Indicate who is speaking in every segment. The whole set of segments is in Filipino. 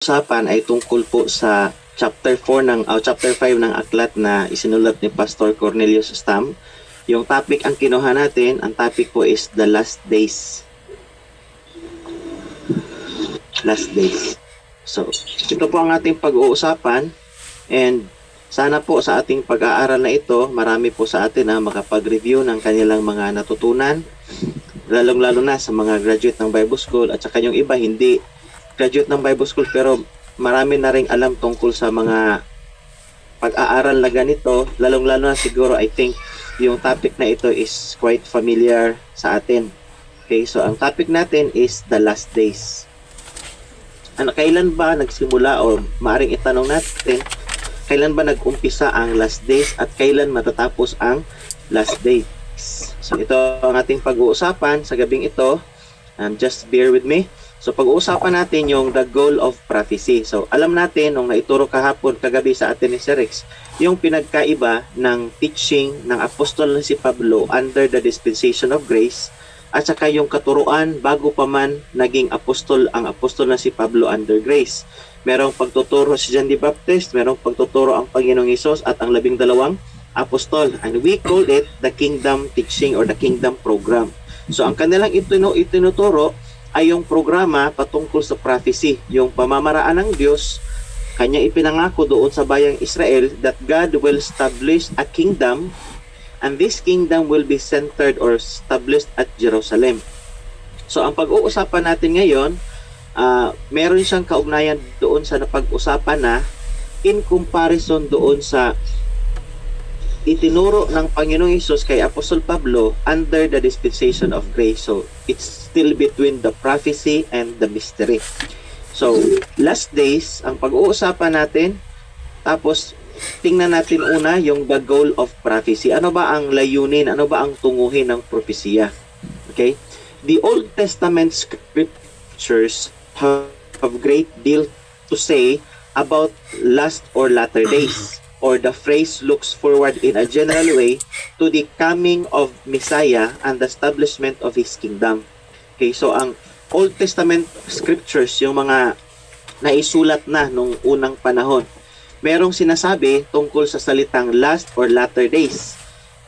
Speaker 1: pag-uusapan ay tungkol po sa chapter 4 chapter 5 ng aklat na isinulat ni Pastor Cornelius Stam. Yung topic ang kinuha natin, ang topic po is the last days. Last days. So, ito po ang ating pag-uusapan, and sana po sa ating pag-aaral na ito, marami po sa atin na makapag-review ng kanilang mga natutunan, lalong-lalo na sa mga graduate ng Bible School at saka yung iba hindi graduate ng Bible School pero marami na ring alam tungkol sa mga pag-aaral na ganito, lalong-lalo na siguro I think yung topic na ito is quite familiar sa atin. Okay, so ang topic natin is the last days. Kailan ba nagsimula o maaring itanong natin, kailan ba nag-umpisa ang last days at kailan matatapos ang last days? So ito ang ating pag-uusapan sa gabing ito. Just bear with me. So pag-uusapan natin yung the goal of prophecy. So alam natin nung naituro kahapon kagabi sa atin ni Sir Rex, yung pinagkaiba ng teaching ng apostol na si Pablo under the dispensation of grace at saka yung katuruan bago pa man naging apostol ang apostol na si Pablo under grace. Merong pagtuturo si John the Baptist, merong pagtuturo ang Panginoong Hesus at ang 12 apostol. And we call it the kingdom teaching or the kingdom program. So ang kanilang itinuturo ay yung programa patungkol sa prophecy, yung pamamaraan ng Diyos, kanya ipinangako doon sa bayang Israel that God will establish a kingdom and this kingdom will be centered or established at Jerusalem. So ang pag-uusapan natin ngayon, meron siyang kaugnayan doon sa napag-usapan na in comparison doon sa itinuro ng Panginoong Hesus kay Apostol Pablo under the dispensation of grace. So, it's still between the prophecy and the mystery. So, last days, ang pag-uusapan natin, tapos tingnan natin una yung the goal of prophecy. Ano ba ang layunin? Ano ba ang tunguhin ng propesya? Okay? The Old Testament scriptures have great deal to say about last or latter days. Or the phrase looks forward in a general way to the coming of Messiah and the establishment of His kingdom. Okay, so ang Old Testament scriptures, yung mga naisulat na nung unang panahon, merong sinasabi tungkol sa salitang last or latter days.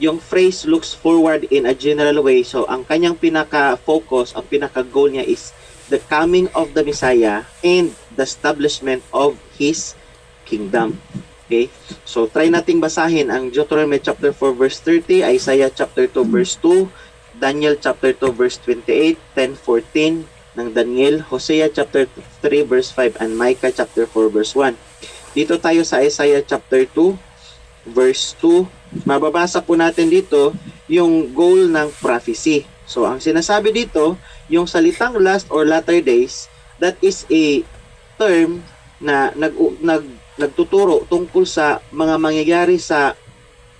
Speaker 1: Yung phrase looks forward in a general way, so ang kanyang pinaka-focus, ang pinaka-goal niya is the coming of the Messiah and the establishment of His kingdom. Okay? So, try nating basahin ang Deuteronomy chapter 4 verse 30, Isaiah chapter 2 verse 2, Daniel chapter 2 verse 28, 10:14 ng Daniel, Hosea chapter 3 verse 5, and Micah chapter 4 verse 1. Dito tayo sa Isaiah chapter 2 verse 2. Mababasa po natin dito yung goal ng prophecy. So, ang sinasabi dito, yung salitang last or latter days, that is a term na nagtuturo tungkol sa mga mangyayari sa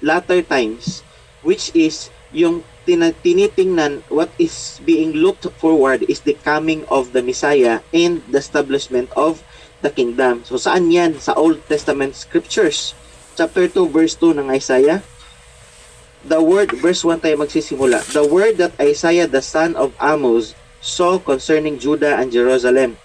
Speaker 1: latter times, which is yung tinitingnan, what is being looked forward is the coming of the Messiah and the establishment of the kingdom. So saan yan? Sa Old Testament scriptures. Chapter 2 verse 2 ng Isaiah. The word, verse 1 tayo magsisimula. The word that Isaiah the son of Amos saw concerning Judah and Jerusalem.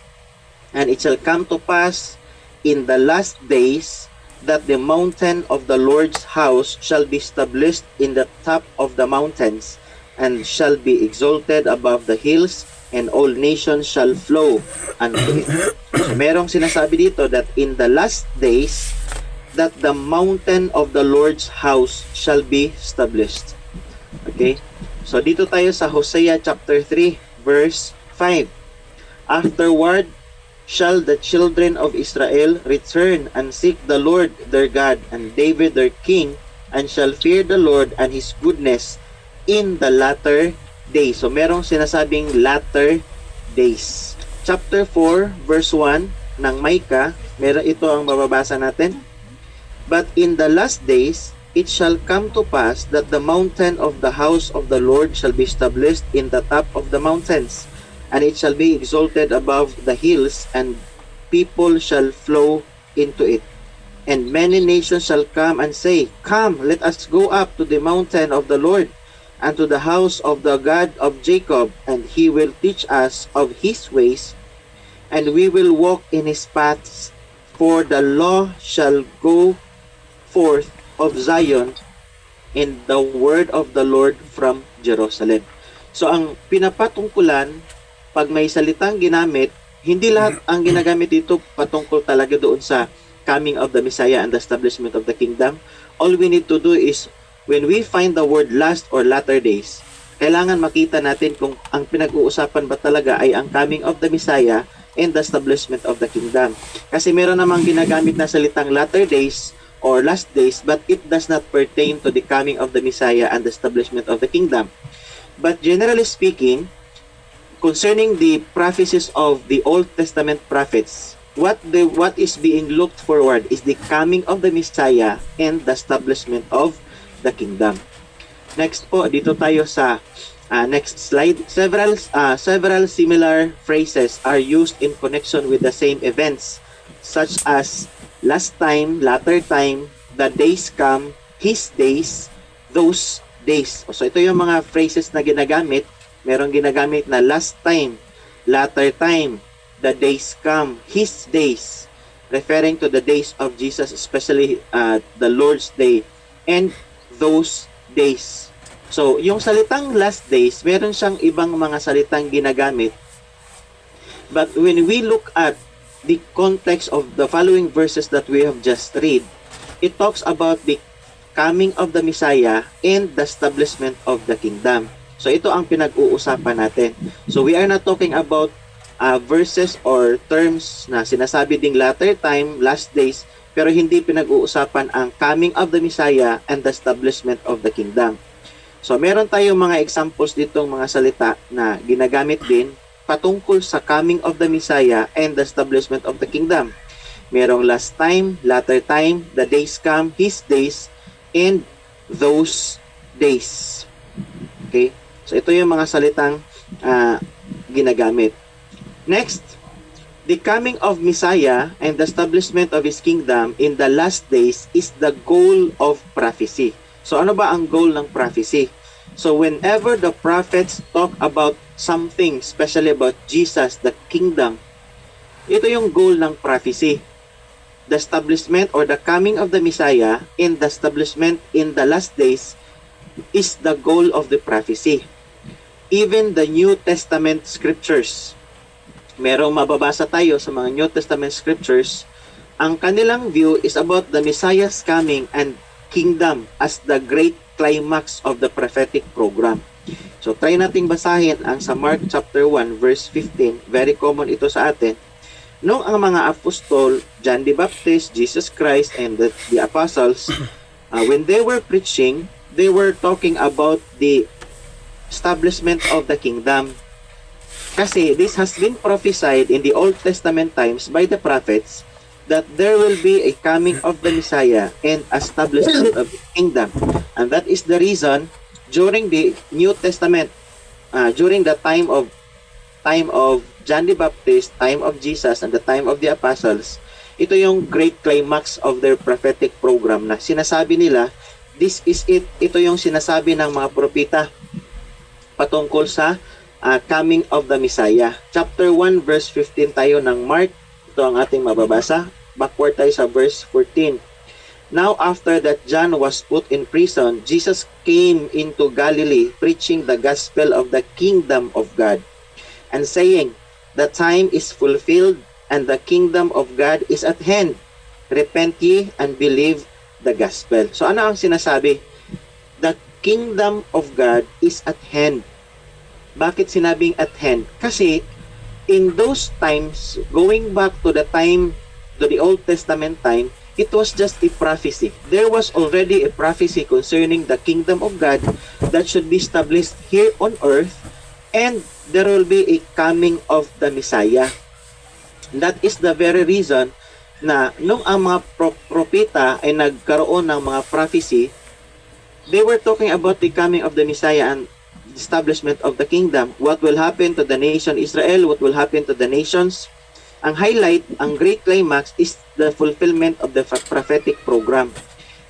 Speaker 1: And it shall come to pass in the last days that the mountain of the Lord's house shall be established in the top of the mountains and shall be exalted above the hills, and all nations shall flow unto it. So, merong sinasabi dito that in the last days that the mountain of the Lord's house shall be established. Okay? So dito tayo sa Hosea chapter 3 verse 5. Afterward shall the children of Israel return and seek the Lord their God and David their king, and shall fear the Lord and His goodness in the latter days. So merong sinasabing latter days. Chapter 4 verse 1 ng Micah, meron ito ang mababasa natin. But in the last days it shall come to pass that the mountain of the house of the Lord shall be established in the top of the mountains, and it shall be exalted above the hills, and people shall flow into it. And many nations shall come and say, Come, let us go up to the mountain of the Lord, and to the house of the God of Jacob, and He will teach us of His ways, and we will walk in his paths, for the law shall go forth of Zion, and the word of the Lord from Jerusalem. So ang pinapatungkulan, pag may salitang ginamit, hindi lahat ang ginagamit dito patungkol talaga doon sa coming of the Messiah and the establishment of the kingdom. All we need to do is, when we find the word last or latter days, kailangan makita natin kung ang pinag-uusapan ba talaga ay ang coming of the Messiah and the establishment of the kingdom. Kasi meron namang ginagamit na salitang latter days or last days, but it does not pertain to the coming of the Messiah and the establishment of the kingdom. But generally speaking, concerning the prophecies of the Old Testament prophets, what is being looked forward is the coming of the Messiah and the establishment of the kingdom. Next po, dito tayo sa next slide. Several similar phrases are used in connection with the same events, such as last time, latter time, the days come, his days, those days. So ito yung mga phrases na ginagamit. Merong ginagamit na last time, latter time, the days come, his days, referring to the days of Jesus, especially the Lord's Day, and those days. So, yung salitang last days, meron siyang ibang mga salitang ginagamit. But when we look at the context of the following verses that we have just read, it talks about the coming of the Messiah and the establishment of the kingdom. So, ito ang pinag-uusapan natin. So, we are not talking about verses or terms na sinasabi ding latter time, last days, pero hindi pinag-uusapan ang coming of the Messiah and the establishment of the kingdom. So, meron tayong mga examples ditong mga salita na ginagamit din patungkol sa coming of the Messiah and the establishment of the kingdom. Merong last time, latter time, the days come, his days, and those days. Okay? So, ito yung mga salitang ginagamit. Next, the coming of Messiah and the establishment of his kingdom in the last days is the goal of prophecy. So ano ba ang goal ng prophecy? So whenever the prophets talk about something, especially about Jesus, the kingdom, ito yung goal ng prophecy. The establishment or the coming of the Messiah and the establishment in the last days is the goal of the prophecy. Even the New Testament scriptures, merong mababasa tayo sa mga New Testament scriptures, ang kanilang view is about the Messiah's coming and kingdom as the great climax of the prophetic program. So try nating basahin ang sa Mark chapter 1 verse 15. Very common ito sa atin. Nung ang mga apostol, John the Baptist, Jesus Christ, and the apostles, when they were preaching, they were talking about the establishment of the kingdom. Kasi this has been prophesied in the Old Testament times by the prophets that there will be a coming of the Messiah and establishment of the kingdom. And that is the reason during the New Testament, during the time of John the Baptist, time of Jesus, and the time of the apostles, ito yung great climax of their prophetic program na sinasabi nila, this is it. Ito yung sinasabi ng mga propeta patungkol sa coming of the Messiah. Chapter 1 verse 15 tayo ng Mark. Ito ang ating mababasa. Backward tayo sa verse 14. Now after that John was put in prison, Jesus came into Galilee preaching the gospel of the kingdom of God and saying, the time is fulfilled and the kingdom of God is at hand. Repent ye and believe the gospel. So ano ang sinasabi? The kingdom of God is at hand. Bakit sinabing at hand? Kasi in those times, going back to the time, to the Old Testament time, it was just a prophecy. There was already a prophecy concerning the kingdom of God that should be established here on earth, and there will be a coming of the Messiah. That is the very reason na nung ang mga propeta ay nagkaroon ng mga prophecy, they were talking about the coming of the Messiah and establishment of the kingdom, what will happen to the nation Israel, what will happen to the nations. Ang highlight, ang great climax is the fulfillment of the prophetic program.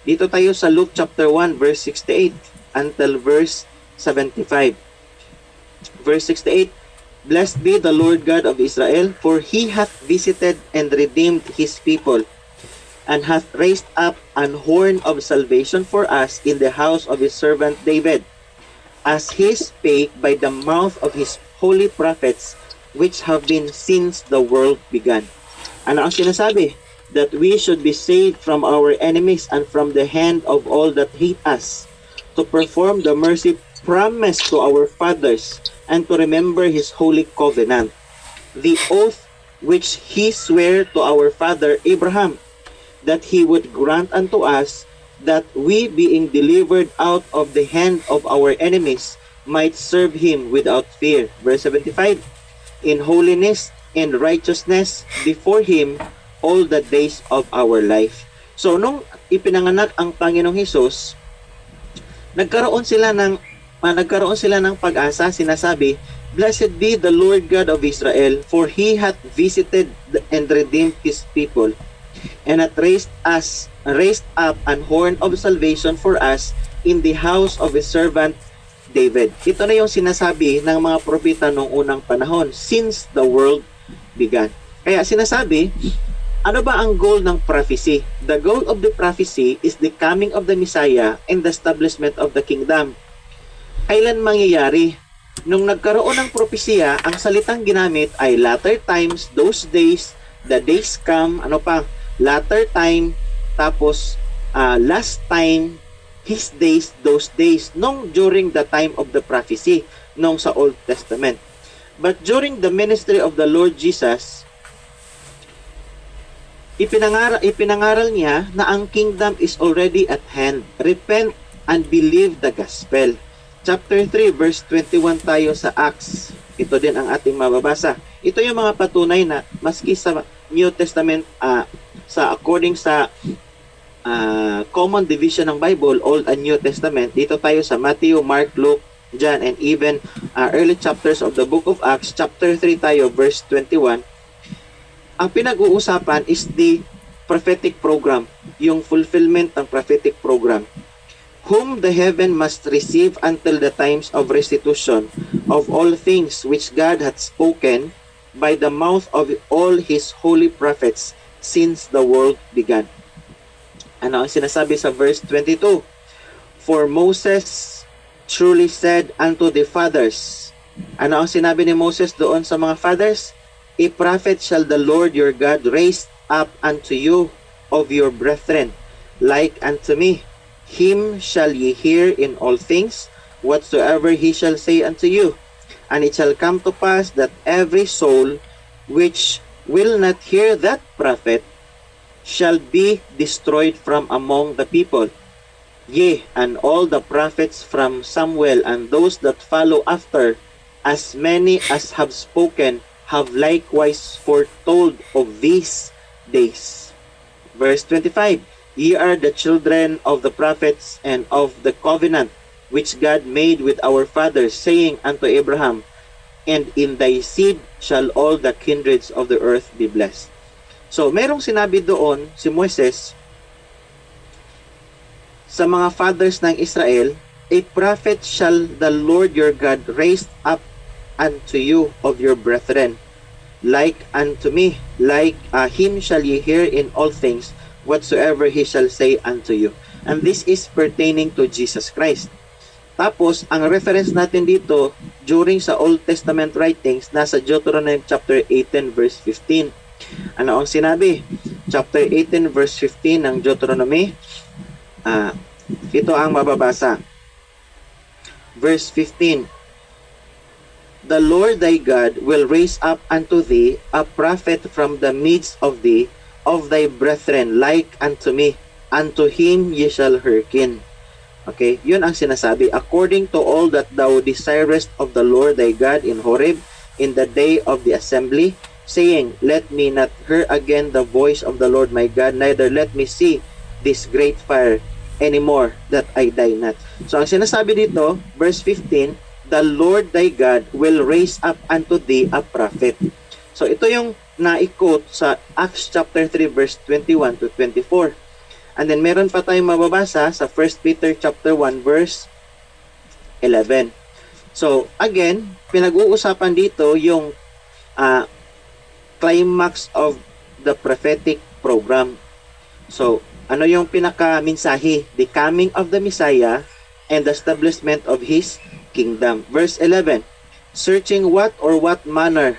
Speaker 1: Dito tayo sa Luke chapter 1 verse 68 until verse 75. Verse 68, Blessed be the Lord God of Israel, for he hath visited and redeemed his people, and hath raised up an horn of salvation for us in the house of his servant David, as he spake by the mouth of his holy prophets, which have been since the world began. Ano ang sinasabi? That we should be saved from our enemies and from the hand of all that hate us, to perform the mercy promised to our fathers, and to remember his holy covenant, the oath which he sware to our father Abraham, that he would grant unto us, that we, being delivered out of the hand of our enemies, might serve him without fear. Verse 75, in holiness and righteousness before him all the days of our life. So, nung ipinanganak ang Panginoong Hesus, nagkaroon sila ng pag-asa. Sinasabi, Blessed be the Lord God of Israel, for he hath visited and redeemed his people, and hath raised up an horn of salvation for us in the house of his servant David. Ito na yung sinasabi ng mga propeta noong unang panahon, since the world began. Kaya sinasabi, ano ba ang goal ng prophecy? The goal of the prophecy is the coming of the Messiah and the establishment of the kingdom. Kailan mangyayari? Nung nagkaroon ng propesya, ang salitang ginamit ay latter times, those days, the days come, latter time, tapos last time, his days, those days, during the time of the prophecy, sa Old Testament. But during the ministry of the Lord Jesus, ipinangaral niya na ang kingdom is already at hand. Repent and believe the gospel. Chapter 3, verse 21 tayo sa Acts. Ito din ang ating mababasa. Ito yung mga patunay na maski sa New Testament, according sa common division ng Bible, Old and New Testament, dito tayo sa Matthew, Mark, Luke, John, and even early chapters of the book of Acts. Chapter 3 tayo, verse 21. Ang pinag-uusapan is the prophetic program, yung fulfillment ng prophetic program, whom the heaven must receive until the times of restitution of all things which God hath spoken by the mouth of all his holy prophets since the world began. Ano ang sinasabi sa verse 22? For Moses truly said unto the fathers. Ano ang sinabi ni Moses doon sa mga fathers? A prophet shall the Lord your God raise up unto you of your brethren, like unto me. Him shall ye hear in all things, whatsoever he shall say unto you. And it shall come to pass that every soul which will not hear that prophet shall be destroyed from among the people. Yea, and all the prophets from Samuel and those that follow after, as many as have spoken, have likewise foretold of these days. Verse 25, Ye are the children of the prophets and of the covenant which God made with our fathers, saying unto Abraham, And in thy seed shall all the kindreds of the earth be blessed. So, merong sinabi doon si Moises sa mga fathers ng Israel, A prophet shall the Lord your God raise up unto you of your brethren, like unto me, like him shall ye hear in all things, whatsoever he shall say unto you. And this is pertaining to Jesus Christ. Tapos, ang reference natin dito, during sa Old Testament writings, nasa Deuteronomy chapter 18, verse 15. Ano ang sinabi? Chapter 18, verse 15 ng Deuteronomy. Ito ang mababasa. Verse 15. The Lord thy God will raise up unto thee a prophet from the midst of thee, of thy brethren, like unto me, unto him ye shall hearken. Okay, yun ang sinasabi. According to all that thou desirest of the Lord thy God in Horeb, in the day of the assembly, saying, Let me not hear again the voice of the Lord my God, neither let me see this great fire anymore, that I die not. So ang sinasabi dito, verse 15, the Lord thy God will raise up unto thee a prophet. So ito yung na-quote sa Acts chapter 3 verse 21 to 24. And then meron pa tayong mababasa sa 1 Peter chapter 1 verse 11. So again, pinag-uusapan dito yung ah, climax of the prophetic program. So, ano yung pinaka-mensahe? The coming of the Messiah and the establishment of His kingdom. Verse 11, searching what or what manner,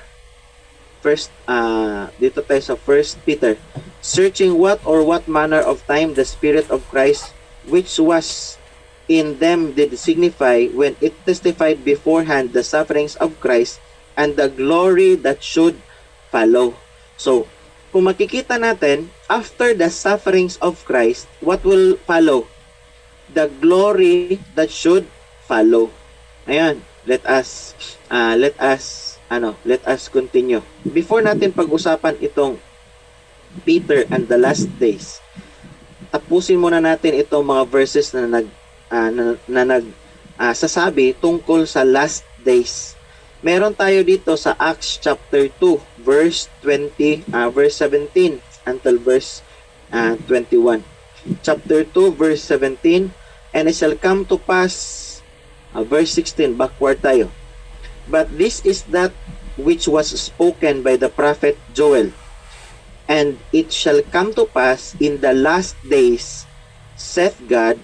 Speaker 1: dito tayo sa 1 Peter, searching what or what manner of time the Spirit of Christ which was in them did signify when it testified beforehand the sufferings of Christ and the glory that should follow. So, kung makikita natin, after the sufferings of Christ, what will follow? The glory that should follow. Ayan, let us continue. Before natin pag-usapan itong Peter and the last days, tapusin muna natin itong mga verses na sasabi tungkol sa last days. Meron tayo dito sa Acts chapter 2 verse 17 until verse 21. Chapter 2 verse 17, and it shall come to pass, verse 16, backward tayo. But this is that which was spoken by the prophet Joel. And it shall come to pass in the last days, saith God,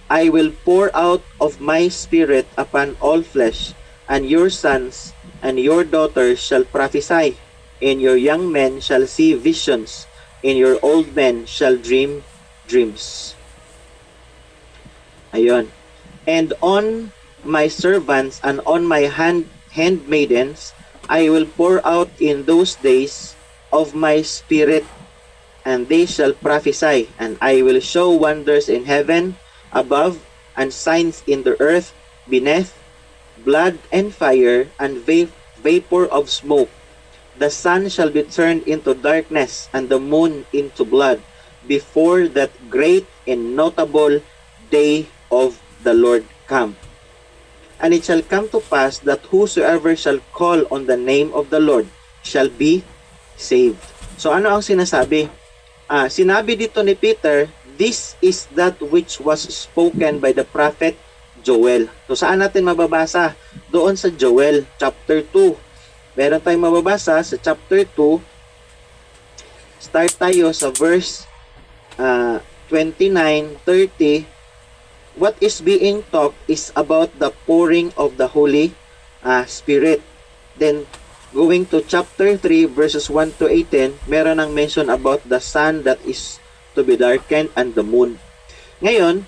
Speaker 1: I will pour out of my spirit upon all flesh, and your sons and your daughters shall prophesy, and your young men shall see visions, and your old men shall dream dreams. Ayon. And on my servants and on my handmaidens I will pour out in those days of my spirit, and they shall prophesy, and I will show wonders in heaven above, and signs in the earth beneath, blood and fire, and vapor of smoke. The sun shall be turned into darkness, and the moon into blood, before that great and notable day of the Lord come. And it shall come to pass that whosoever shall call on the name of the Lord shall be saved. So ano ang sinasabi? Sinabi dito ni Peter, this is that which was spoken by the prophet Joel. So saan natin mababasa? Doon sa Joel chapter 2. Meron tayong mababasa sa chapter 2. Start tayo sa verse 29, 30. What is being talked is about the pouring of the Holy Spirit. Then going to chapter 3 verses 1 to 18, meron ang mention about the sun that is to be darkened and the moon. Ngayon,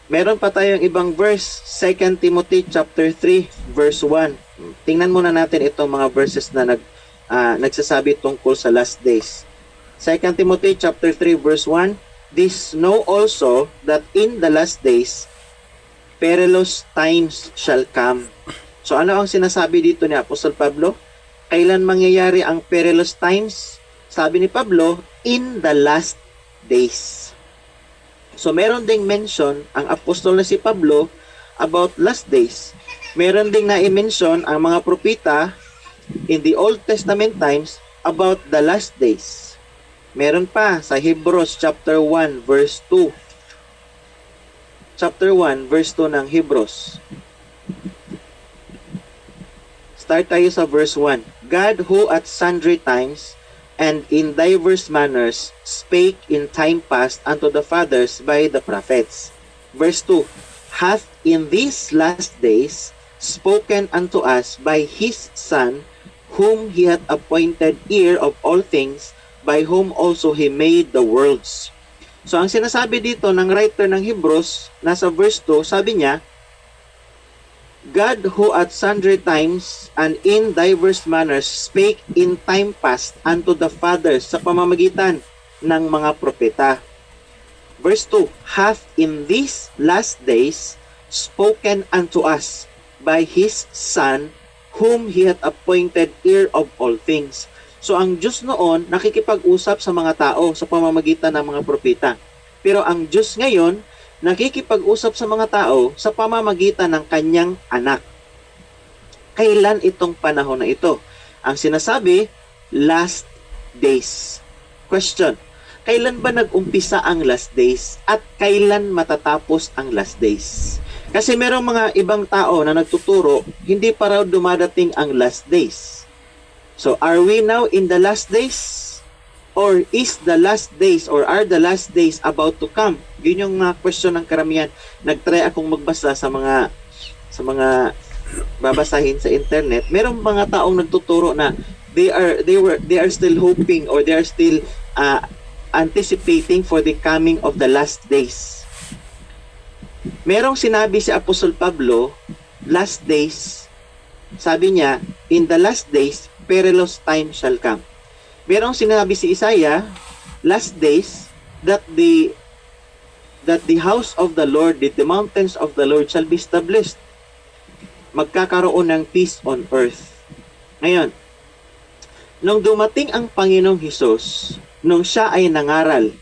Speaker 1: meron pa tayong ibang verse, 2 Timothy chapter 3 verse 1. Tingnan muna natin itong mga verses na nagsasabi tungkol sa last days. 2 Timothy chapter 3 verse 1, this know also that in the last days perilous times shall come. So ano ang sinasabi dito ni Apostol Pablo? Kailan mangyayari ang perilous times? Sabi ni Pablo, in the last days. So meron ding mention ang apostol na si Pablo about last days. Meron ding na-mention ang mga propeta in the Old Testament times about the last days. Meron pa sa Hebrews chapter 1 verse 2. Chapter 1 verse 2 ng Hebrews. Start tayo sa verse 1. God who at sundry times and in diverse manners spake in time past unto the fathers by the prophets. Verse 2, hath in these last days spoken unto us by his Son, whom he hath appointed heir of all things, by whom also he made the worlds. So ang sinasabi dito ng writer ng Hebrews, nasa verse 2, sabi niya, God who at sundry times and in diverse manners spake in time past unto the fathers sa pamamagitan ng mga propeta. Verse 2, hath in these last days spoken unto us by his Son, whom he hath appointed heir of all things. So ang Diyos noon nakikipag-usap sa mga tao sa pamamagitan ng mga propeta. Pero ang Diyos ngayon nakikipag-usap sa mga tao sa pamamagitan ng kanyang anak. Kailan itong panahon na ito? Ang sinasabi, last days. Question, kailan ba nag-umpisa ang last days at kailan matatapos ang last days? Kasi merong mga ibang tao na nagtuturo, hindi pa raw dumadating ang last days. So, are we now in the last days? Or is the last days or are the last days about to come? Yun yung mga question ng karamihan. Nagtry akong magbasa sa mga babasahin sa internet. Merong mga taong nagtuturo na they are still hoping or they are still anticipating for the coming of the last days. Merong sinabi si Apostol Pablo, last days, sabi niya, in the last days, perilous time shall come. Merong sinabi si Isaiah, last days, that the house of the Lord, the mountains of the Lord shall be established. Magkakaroon ng peace on earth. Ngayon, nung dumating ang Panginoong Hesus, nung siya ay nangaral,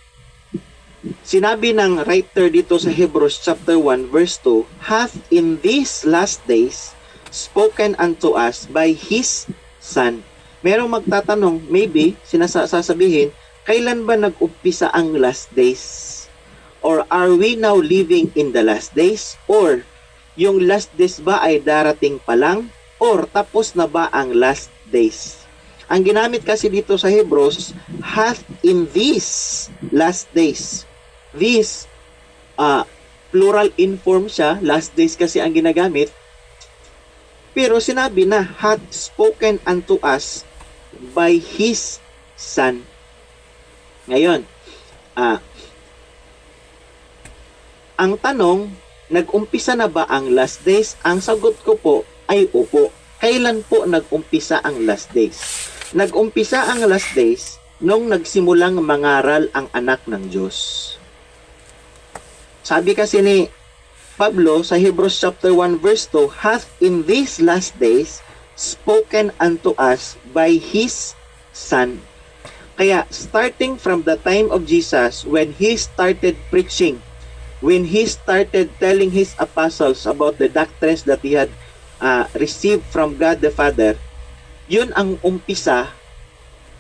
Speaker 1: sinabi ng writer dito sa Hebrews chapter 1 verse 2, hath in these last days spoken unto us by His Son. Merong magtatanong, maybe, sasabihin, kailan ba nag-umpisa ang last days? Or are we now living in the last days? Or yung last days ba ay darating pa lang? Or tapos na ba ang last days? Ang ginamit kasi dito sa Hebrews, hath in these last days. These, plural inform siya, last days kasi ang ginagamit. Pero sinabi na, hath spoken unto us by His Son. Ngayon, ang tanong, nag-umpisa na ba ang last days? Ang sagot ko po ay opo. Kailan po nag-umpisa ang last days? Nag-umpisa ang last days nung nagsimulang mangaral ang anak ng Diyos. Sabi kasi ni Pablo sa Hebrews chapter 1 verse 2, hath in these last days spoken unto us by His Son. Kaya starting from the time of Jesus, when He started preaching, when He started telling His apostles about the doctrines that He had received from God the Father, yun ang umpisa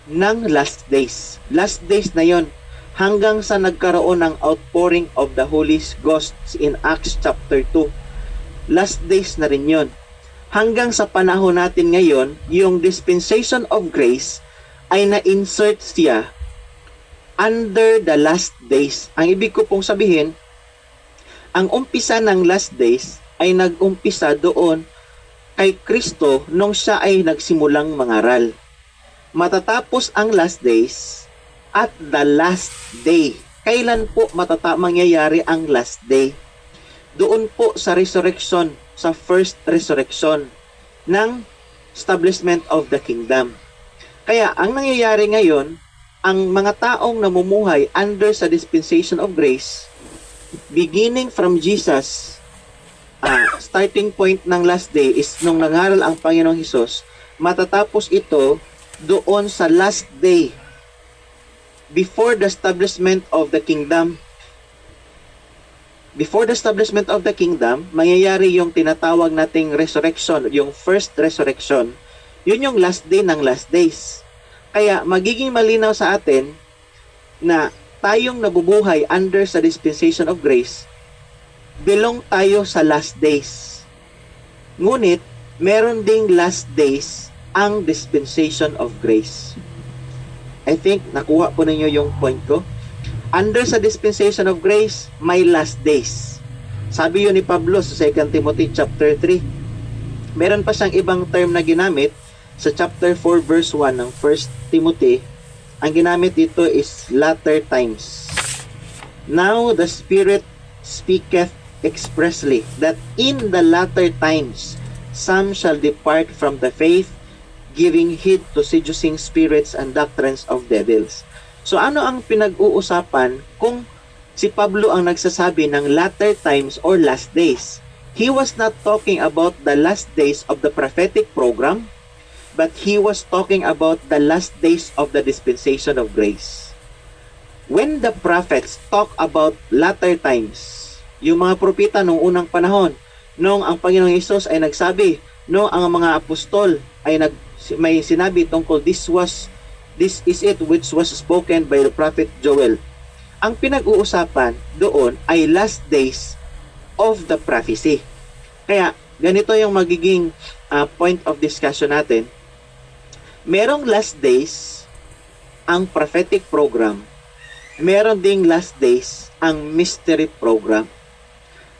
Speaker 1: ng last days. Last days na yun hanggang sa nagkaroon ng outpouring of the Holy Ghost in Acts chapter 2. Last days na rin yun. Hanggang sa panahon natin ngayon, yung dispensation of grace ay na-insert siya under the last days. Ang ibig ko pong sabihin, ang umpisa ng last days ay nag-umpisa doon kay Kristo nung siya ay nagsimulang mangaral. Matatapos ang last days at the last day. Kailan po mangyayari ang last day? Doon po sa resurrection, sa first resurrection ng establishment of the kingdom. Kaya ang nangyayari ngayon, ang mga taong namumuhay under sa dispensation of grace, beginning from Jesus, starting point ng last day is nung nangaral ang Panginoong Hesus, matatapos ito doon sa last day before the establishment of the kingdom. Before the establishment of the kingdom, mangyayari yung tinatawag nating resurrection, yung first resurrection. Yun yung last day ng last days. Kaya magiging malinaw sa atin na tayong nabubuhay under sa dispensation of grace, belong tayo sa last days. Ngunit, meron ding last days ang dispensation of grace. I think nakuha po ninyo yung point ko. Under sa dispensation of grace, may last days. Sabi yun ni Pablo sa 2 Timothy chapter 3. Meron pa siyang ibang term na ginamit sa chapter 4 verse 1 ng 1 Timothy. Ang ginamit dito is latter times. Now the Spirit speaketh expressly that in the latter times some shall depart from the faith, giving heed to seducing spirits and doctrines of devils. So ano ang pinag-uusapan kung si Pablo ang nagsasabi ng latter times or last days? He was not talking about the last days of the prophetic program, but he was talking about the last days of the dispensation of grace. When the prophets talk about latter times, yung mga propeta noong unang panahon, noong ang Panginoong Hesus ay nagsabi, noong ang mga apostol ay may sinabi tungkol this is it which was spoken by the prophet Joel. Ang pinag-uusapan doon ay last days of the prophecy. Kaya, ganito yung magiging point of discussion natin. Merong last days ang prophetic program. Meron ding last days ang mystery program.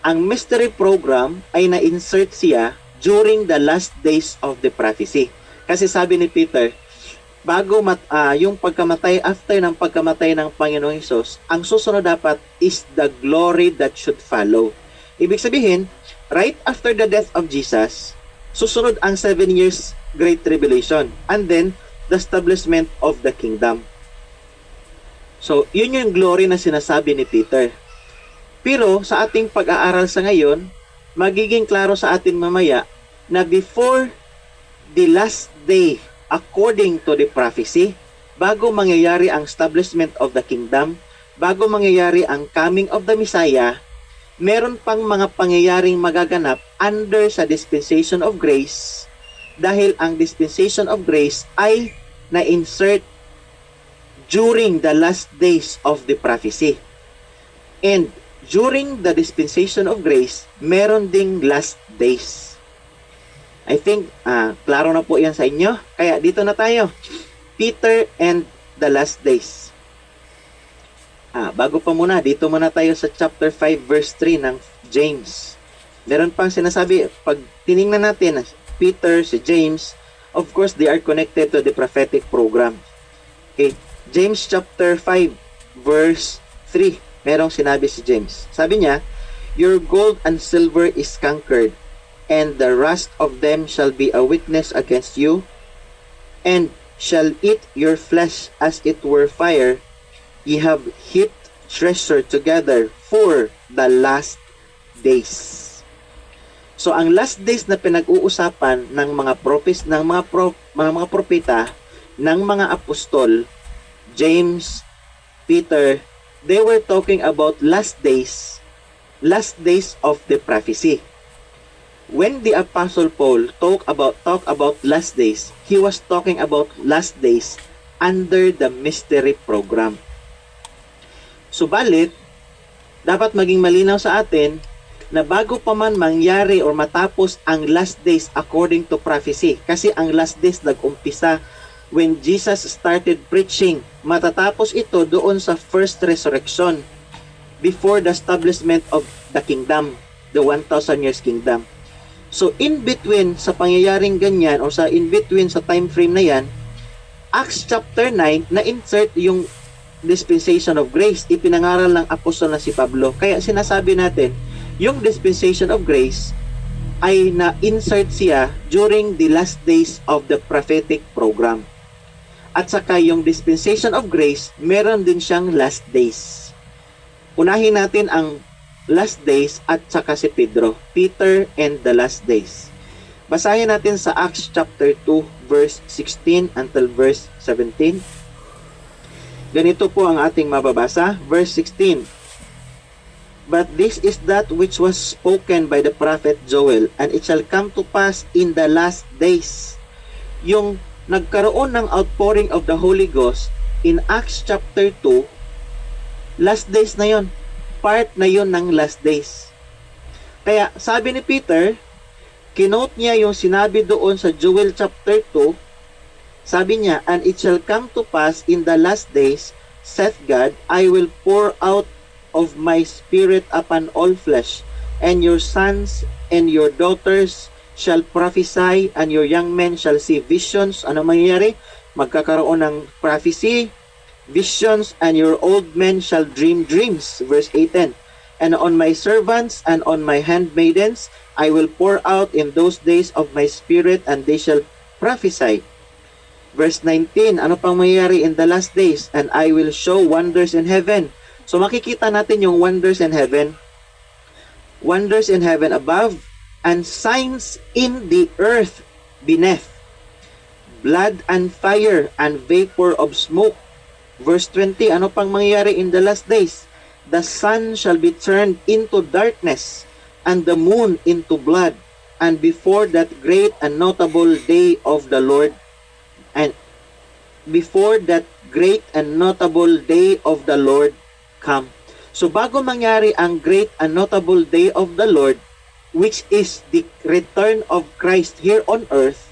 Speaker 1: Ang mystery program ay na-insert siya during the last days of the prophecy. Kasi sabi ni Peter, bago yung pagkamatay, after ng pagkamatay ng Panginoong Hesus, ang susunod dapat is the glory that should follow. Ibig sabihin, right after the death of Jesus, susunod ang 7 years Great Tribulation, and then the establishment of the kingdom. So, yun yung glory na sinasabi ni Peter. Pero sa ating pag-aaral sa ngayon, magiging klaro sa atin mamaya na before the last day, according to the prophecy, bago mangyayari ang establishment of the kingdom, bago mangyayari ang coming of the Messiah, meron pang mga pangyayaring magaganap under sa dispensation of grace, dahil ang dispensation of grace ay na-insert during the last days of the prophecy. And during the dispensation of grace, meron ding last days. I think, klaro na po yan sa inyo. Kaya dito na tayo. Peter and the last days. Bago pa muna, dito muna tayo sa chapter 5 verse 3 ng James. Meron pang sinasabi, pag tiningnan natin, Peter, si James, of course, they are connected to the prophetic program. Okay. James chapter 5 verse 3, merong sinabi si James. Sabi niya, your gold and silver is conquered, and the rust of them shall be a witness against you, and shall eat your flesh as it were fire. Ye have heaped treasure together for the last days. So ang last days na pinag-uusapan ng mga mga propeta, ng mga apostol, James, Peter, they were talking about last days of the prophecy. When the Apostle Paul talk about last days, he was talking about last days under the mystery program. Subalit, dapat maging malinaw sa atin na bago pa man mangyari or matapos ang last days according to prophecy, kasi ang last days nag-umpisa when Jesus started preaching, matatapos ito doon sa first resurrection before the establishment of the kingdom, the 1,000 years kingdom. So in between sa pangyayaring ganyan o sa in between sa time frame na yan, Acts chapter 9 na-insert yung dispensation of grace, ipinangaral ng apostol na si Pablo. Kaya sinasabi natin, yung dispensation of grace ay na-insert siya during the last days of the prophetic program. At saka yung dispensation of grace, meron din siyang last days. Unahin natin ang last days at saka si Peter and the last days. Basahin natin sa Acts chapter 2 verse 16 until verse 17. Ganito po ang ating mababasa, verse 16. But this is that which was spoken by the prophet Joel, and it shall come to pass in the last days. Yung nagkaroon ng outpouring of the Holy Ghost in Acts chapter 2, last days na yon, part na yon ng last days. Kaya sabi ni Peter, kinote niya yung sinabi doon sa Joel chapter 2, sabi niya, and it shall come to pass in the last days, saith God, I will pour out of my spirit upon all flesh, and your sons and your daughters shall prophesy, and your young men shall see visions. Ano mangyayari? Magkakaroon ng prophecy, visions, and your old men shall dream dreams. Verse 18. And on my servants and on my handmaidens I will pour out in those days of my spirit, and they shall prophesy. Verse 19. Ano pang mangyayari in the last days? And I will show wonders in heaven. So makikita natin yung wonders in heaven. Wonders in heaven above, and signs in the earth beneath, blood and fire and vapor of smoke. Verse 20, ano pang mangyayari in the last days? The sun shall be turned into darkness, and the moon into blood, and before that great and notable day of the Lord, and before that great and notable day of the Lord come. So bago mangyari ang great and notable day of the Lord, which is the return of Christ here on earth,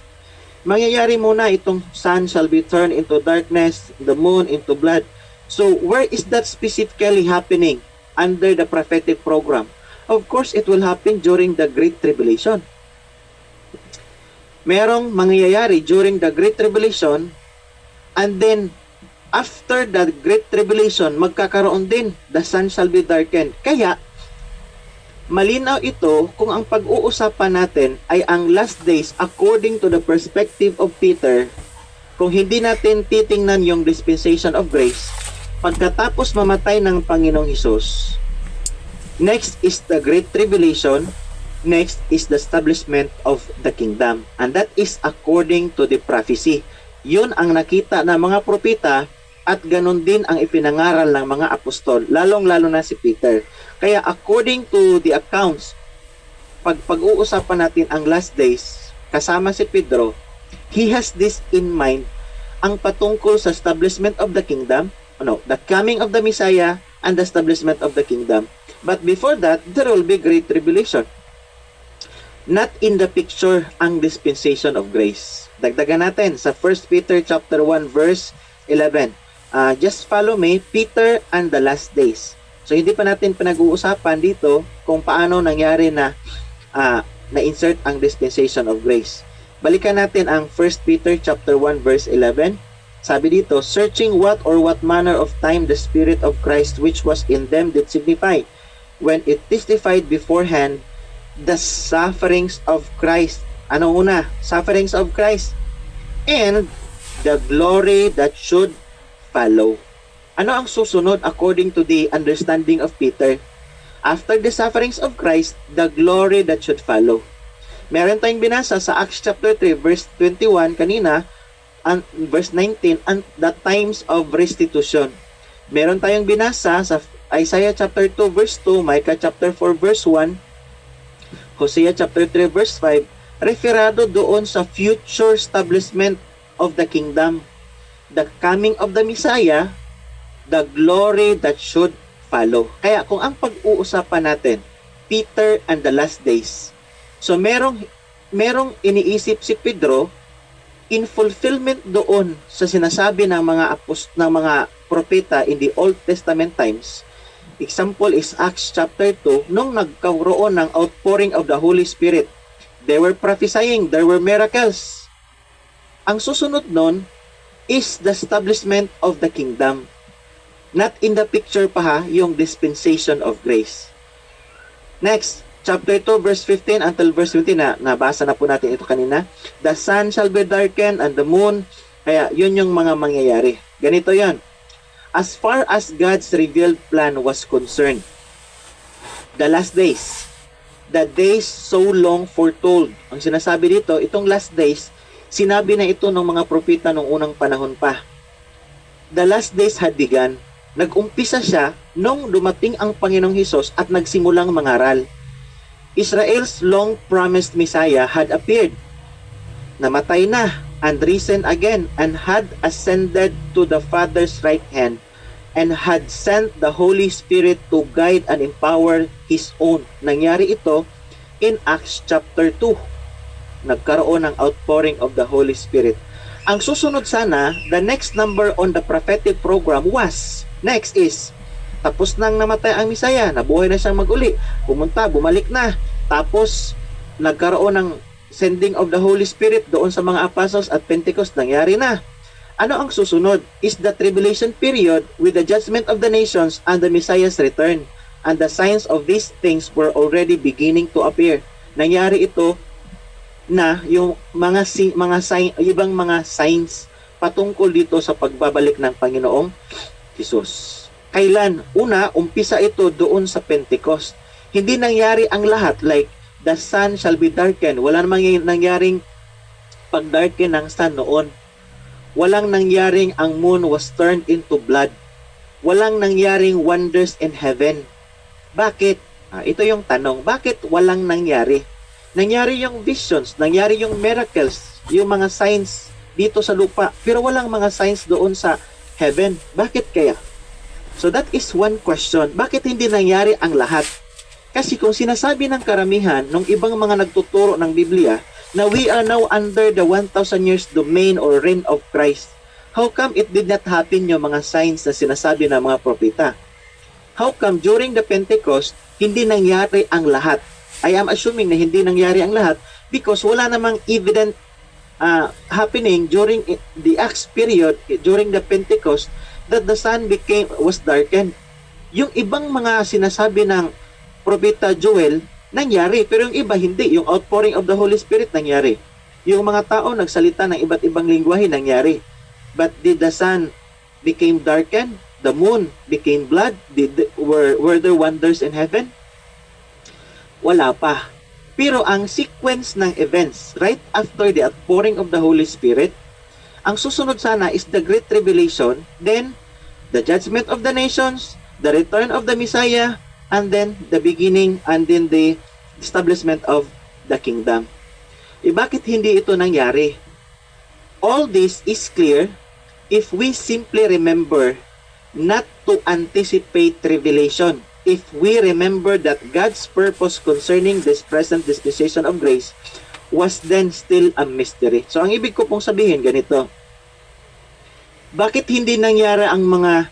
Speaker 1: mangyayari muna itong sun shall be turned into darkness, the moon into blood. So where is that specifically happening under the prophetic program? Of course, it will happen during the Great Tribulation. Merong mangyayari during the Great Tribulation, and then after the Great Tribulation, magkakaroon din, the sun shall be darkened. Kaya, malinaw ito kung ang pag-uusapan natin ay ang last days according to the perspective of Peter. Kung hindi natin titingnan yung dispensation of grace, pagkatapos mamatay ng Panginoong Hesus, next is the Great Tribulation, next is the establishment of the kingdom. And that is according to the prophecy. Yun ang nakita ng mga propeta at ganun din ang ipinangaral ng mga apostol, lalong-lalo na si Peter. Kaya according to the accounts, pag-uusapan natin ang last days, kasama si Pedro, he has this in mind, ang patungkol sa establishment of the kingdom, the coming of the Messiah and the establishment of the kingdom. But before that, there will be great tribulation. Not in the picture ang dispensation of grace. Dagdagan natin sa 1 Peter chapter 1 verse 11. Just follow me, Peter and the last days. So hindi pa natin pinag-uusapan dito kung paano nangyari na na-insert ang dispensation of grace. Balikan natin ang 1 Peter chapter 1 verse 11. Sabi dito, searching what manner of time the Spirit of Christ which was in them did signify, when it testified beforehand the sufferings of Christ. Ano una? Sufferings of Christ. And the glory that should follow. Ano ang susunod according to the understanding of Peter? After the sufferings of Christ, the glory that should follow. Meron tayong binasa sa Acts chapter 3 verse 21 kanina, and verse 19, and the times of restitution. Meron tayong binasa sa Isaiah chapter 2 verse 2, Micah chapter 4 verse 1, Hosea chapter 3 verse 5, referado doon sa future establishment of the kingdom, the coming of the Messiah, the glory that should follow. Kaya kung ang pag-uusapan natin, Peter and the last days, so merong iniisip si Pedro in fulfillment doon sa sinasabi ng mga propeta in the Old Testament times. Example is Acts chapter 2, nung nagkaroon ng outpouring of the Holy Spirit. They were prophesying, there were miracles. Ang susunod nun is the establishment of the kingdom. Not in the picture pa yung dispensation of grace. Next, chapter 2 verse 15 until verse 20, nabasa na po natin ito kanina. The sun shall be darkened and the moon. Kaya yun yung mga mangyayari. Ganito yan. As far as God's revealed plan was concerned, the last days, the days so long foretold. Ang sinasabi dito, itong last days, sinabi na ito ng mga propeta nung unang panahon pa. The last days had begun. Nag-umpisa siya nung dumating ang Panginoong Hesus at nagsimulang mangaral. Israel's long-promised Messiah had appeared. Namatay na and risen again and had ascended to the Father's right hand and had sent the Holy Spirit to guide and empower His own. Nangyari ito in Acts chapter 2. Nagkaroon ng outpouring of the Holy Spirit. Ang susunod sana, the next number on the prophetic program was, next is, tapos nang namatay ang Misaya, nabuhay na siyang mag-uli, bumalik na, tapos nagkaroon ng sending of the Holy Spirit doon sa mga apostles at Pentecost, nangyari na. Ano ang susunod? Is the tribulation period with the judgment of the nations and the Messiah's return. And the signs of these things were already beginning to appear. Nangyari ito na yung ibang mga signs patungkol dito sa pagbabalik ng Panginoong Hesus. Kailan? Una, umpisa ito doon sa Pentecost. Hindi nangyari ang lahat like the sun shall be darkened. Wala namang nangyaring pag-darken ng sun noon. Walang nangyaring ang moon was turned into blood. Walang nangyaring wonders in heaven. Bakit? Ito yung tanong. Bakit walang nangyari? Nangyari yung visions, nangyari yung miracles, yung mga signs dito sa lupa, pero walang mga signs doon sa heaven. Bakit kaya? So that is one question. Bakit hindi nangyari ang lahat? Kasi kung sinasabi ng karamihan ng ibang mga nagtuturo ng Biblia na we are now under the 1,000 years domain or reign of Christ, how come it did not happen yung mga signs na sinasabi ng mga propeta? How come during the Pentecost, hindi nangyari ang lahat? I am assuming na hindi nangyari ang lahat because wala namang evident happening during the Acts period, during the Pentecost, that the sun was darkened. Yung ibang mga sinasabi ng propeta Joel, nangyari, pero yung iba hindi. Yung outpouring of the Holy Spirit nangyari. Yung mga tao nagsalita ng iba't ibang lingwahe nangyari. But did the sun became darkened? The moon became blood? Were there wonders in heaven? Wala pa. Pero ang sequence ng events right after the outpouring of the Holy Spirit, ang susunod sana is the Great Tribulation, then the judgment of the nations, the return of the Messiah, and then the beginning and then the establishment of the kingdom. Bakit hindi ito nangyari? All this is clear if we simply remember not to anticipate revelation. If we remember that God's purpose concerning this present dispensation of grace was then still a mystery. So ang ibig ko pong sabihin ganito, bakit hindi nangyari ang mga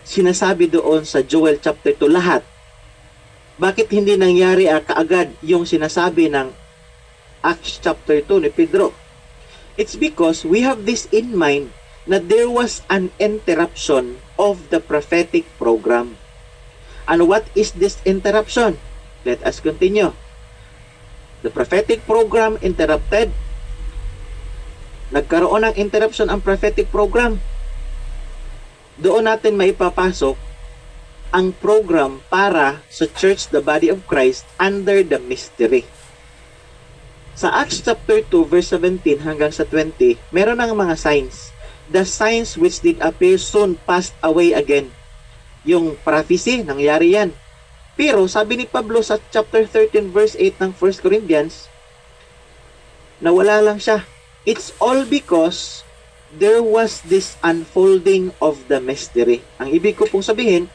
Speaker 1: sinasabi doon sa Joel chapter 2 lahat? Bakit hindi nangyari kaagad yung sinasabi ng Acts chapter 2 ni Pedro? It's because we have this in mind na there was an interruption of the prophetic program. And what is this interruption? Let us continue. The prophetic program interrupted. Nagkaroon ng interruption ang prophetic program. Doon natin maipapasok ang program para sa church, the body of Christ, under the mystery. Sa Acts chapter 2, verse 17 hanggang sa 20, meron ng mga signs. The signs which did appear soon passed away again. Yung prophecy, nangyari yan. Pero sabi ni Pablo sa chapter 13 verse 8 ng 1 Corinthians, nawala lang siya. It's all because there was this unfolding of the mystery. Ang ibig ko pong sabihin,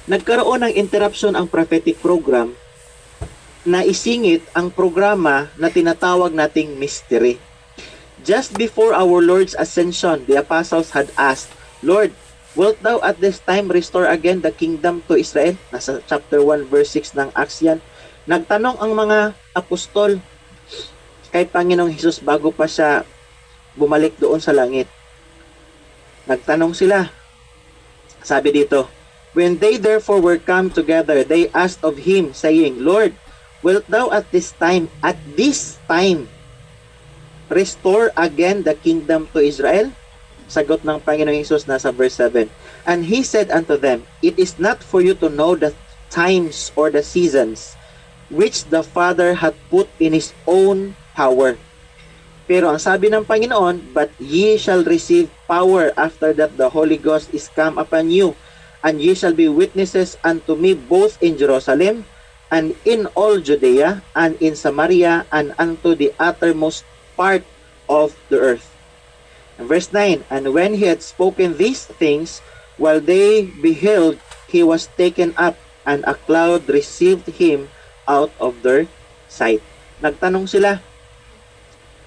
Speaker 1: nagkaroon ng interruption ang prophetic program na isingit ang programa na tinatawag nating mystery. Just before our Lord's ascension, the apostles had asked, Lord, wilt thou at this time restore again the kingdom to Israel? Nasa chapter 1 verse 6 ng Acts yan. Nagtanong ang mga apostol kay Panginoong Hesus bago pa siya bumalik doon sa langit. Nagtanong sila. Sabi dito, when they therefore were come together, they asked of him, saying, Lord, wilt thou at this time, restore again the kingdom to Israel? Sagot ng Panginoong Hesus nasa verse 7. And he said unto them, it is not for you to know the times or the seasons which the Father hath put in his own power. Pero ang sabi ng Panginoon, but ye shall receive power after that the Holy Ghost is come upon you, and ye shall be witnesses unto me both in Jerusalem, and in all Judea, and in Samaria, and unto the uttermost part of the earth. And verse 9, and when he had spoken these things, while they beheld, he was taken up, and a cloud received him out of their sight. Nagtanong sila,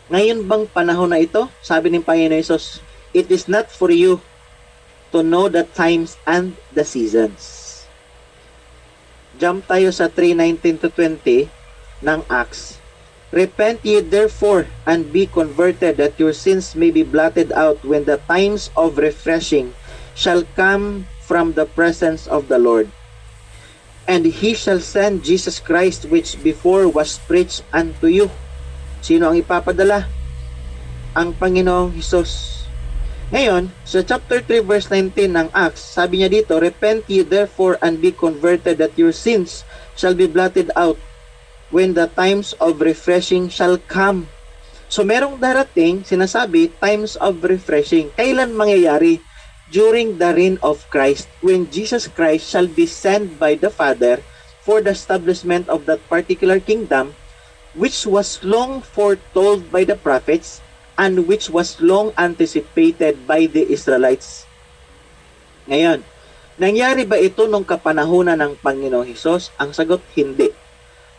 Speaker 1: ngayon bang panahon na ito? Sabi ng Panginoon Hesus, it is not for you to know the times and the seasons. Jump tayo sa 3:19 to 20 ng Acts. Repent ye therefore and be converted, that your sins may be blotted out when the times of refreshing shall come from the presence of the Lord. And he shall send Jesus Christ, which before was preached unto you. Sino ang ipapadala? Ang Panginoong Hesus. Ngayon, sa chapter 3 verse 19 ng Acts, sabi niya dito, repent ye therefore and be converted, that your sins shall be blotted out when the times of refreshing shall come. So merong darating, sinasabi, times of refreshing. Kailan mangyayari? During the reign of Christ, when Jesus Christ shall be sent by the Father for the establishment of that particular kingdom, which was long foretold by the prophets and which was long anticipated by the Israelites. Ngayon, nangyari ba ito nung kapanahunan ng Panginoong Hesus? Ang sagot, hindi.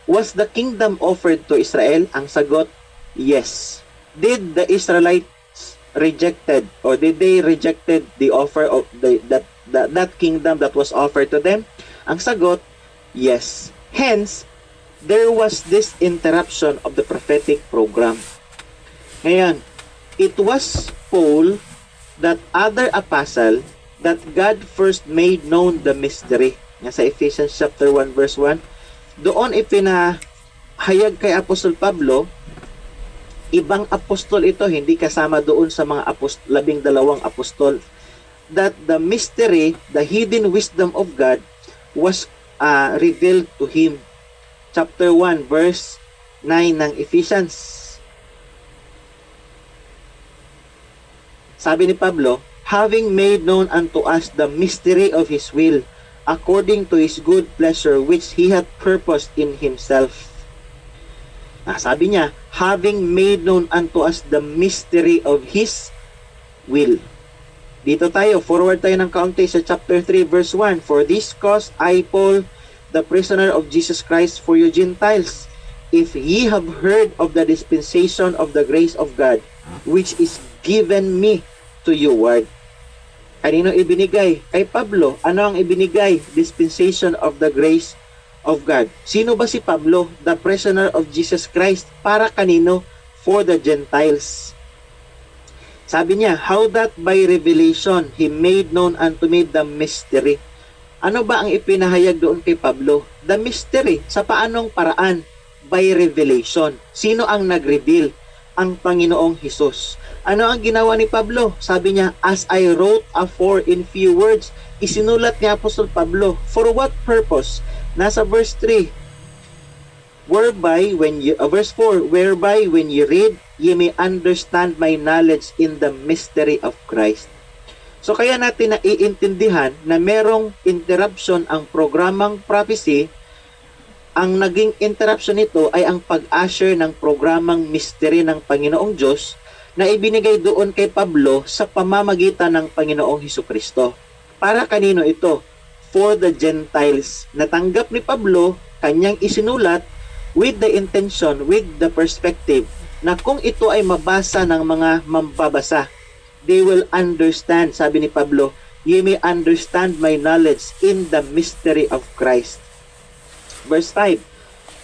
Speaker 1: Was the kingdom offered to Israel? Ang sagot, yes. Did the Israelites rejected or did they rejected the offer of that kingdom that was offered to them? Ang sagot, yes. Hence, there was this interruption of the prophetic program. Ngayon, it was Paul, that other apostle, that God first made known the mystery. Nga sa Ephesians chapter 1 verse 1, doon ipinahayag kay Apostol Pablo, ibang apostol ito, hindi kasama doon sa mga 12 apostol, that the mystery, the hidden wisdom of God was revealed to him. Chapter 1 verse 9 ng Ephesians. Sabi ni Pablo, having made known unto us the mystery of His will, according to His good pleasure, which He hath purposed in Himself. Sabi niya, having made known unto us the mystery of His will. Dito tayo, forward tayo ng kaunti sa chapter 3 verse 1. For this cause I, Paul, the prisoner of Jesus Christ for you Gentiles, if ye have heard of the dispensation of the grace of God, which is given me to you ward. Kanino ibinigay? Kay Pablo. Ano ang ibinigay? Dispensation of the grace of God. Sino ba si Pablo? The prisoner of Jesus Christ. Para kanino? For the Gentiles. Sabi niya, how that by revelation He made known unto me the mystery. Ano ba ang ipinahayag doon kay Pablo? The mystery. Sa paanong paraan? By revelation. Sino ang nag-reveal? Ang Panginoong Hesus. Ano ang ginawa ni Pablo? Sabi niya, as I wrote afore in few words, isinulat ni Apostol Pablo. For what purpose? Nasa verse 3. Verse 4, whereby when you read, ye may understand my knowledge in the mystery of Christ. So kaya natin naiintindihan na merong interruption ang programang prophecy. Ang naging interruption nito ay ang pag-usher ng programang mystery ng Panginoong Diyos na ibinigay doon kay Pablo sa pamamagitan ng Panginoong Hesukristo. Para kanino ito? For the Gentiles. Natanggap ni Pablo, kanyang isinulat with the intention, with the perspective, na kung ito ay mabasa ng mga mambabasa, they will understand, sabi ni Pablo, ye may understand my knowledge in the mystery of Christ. Verse 5,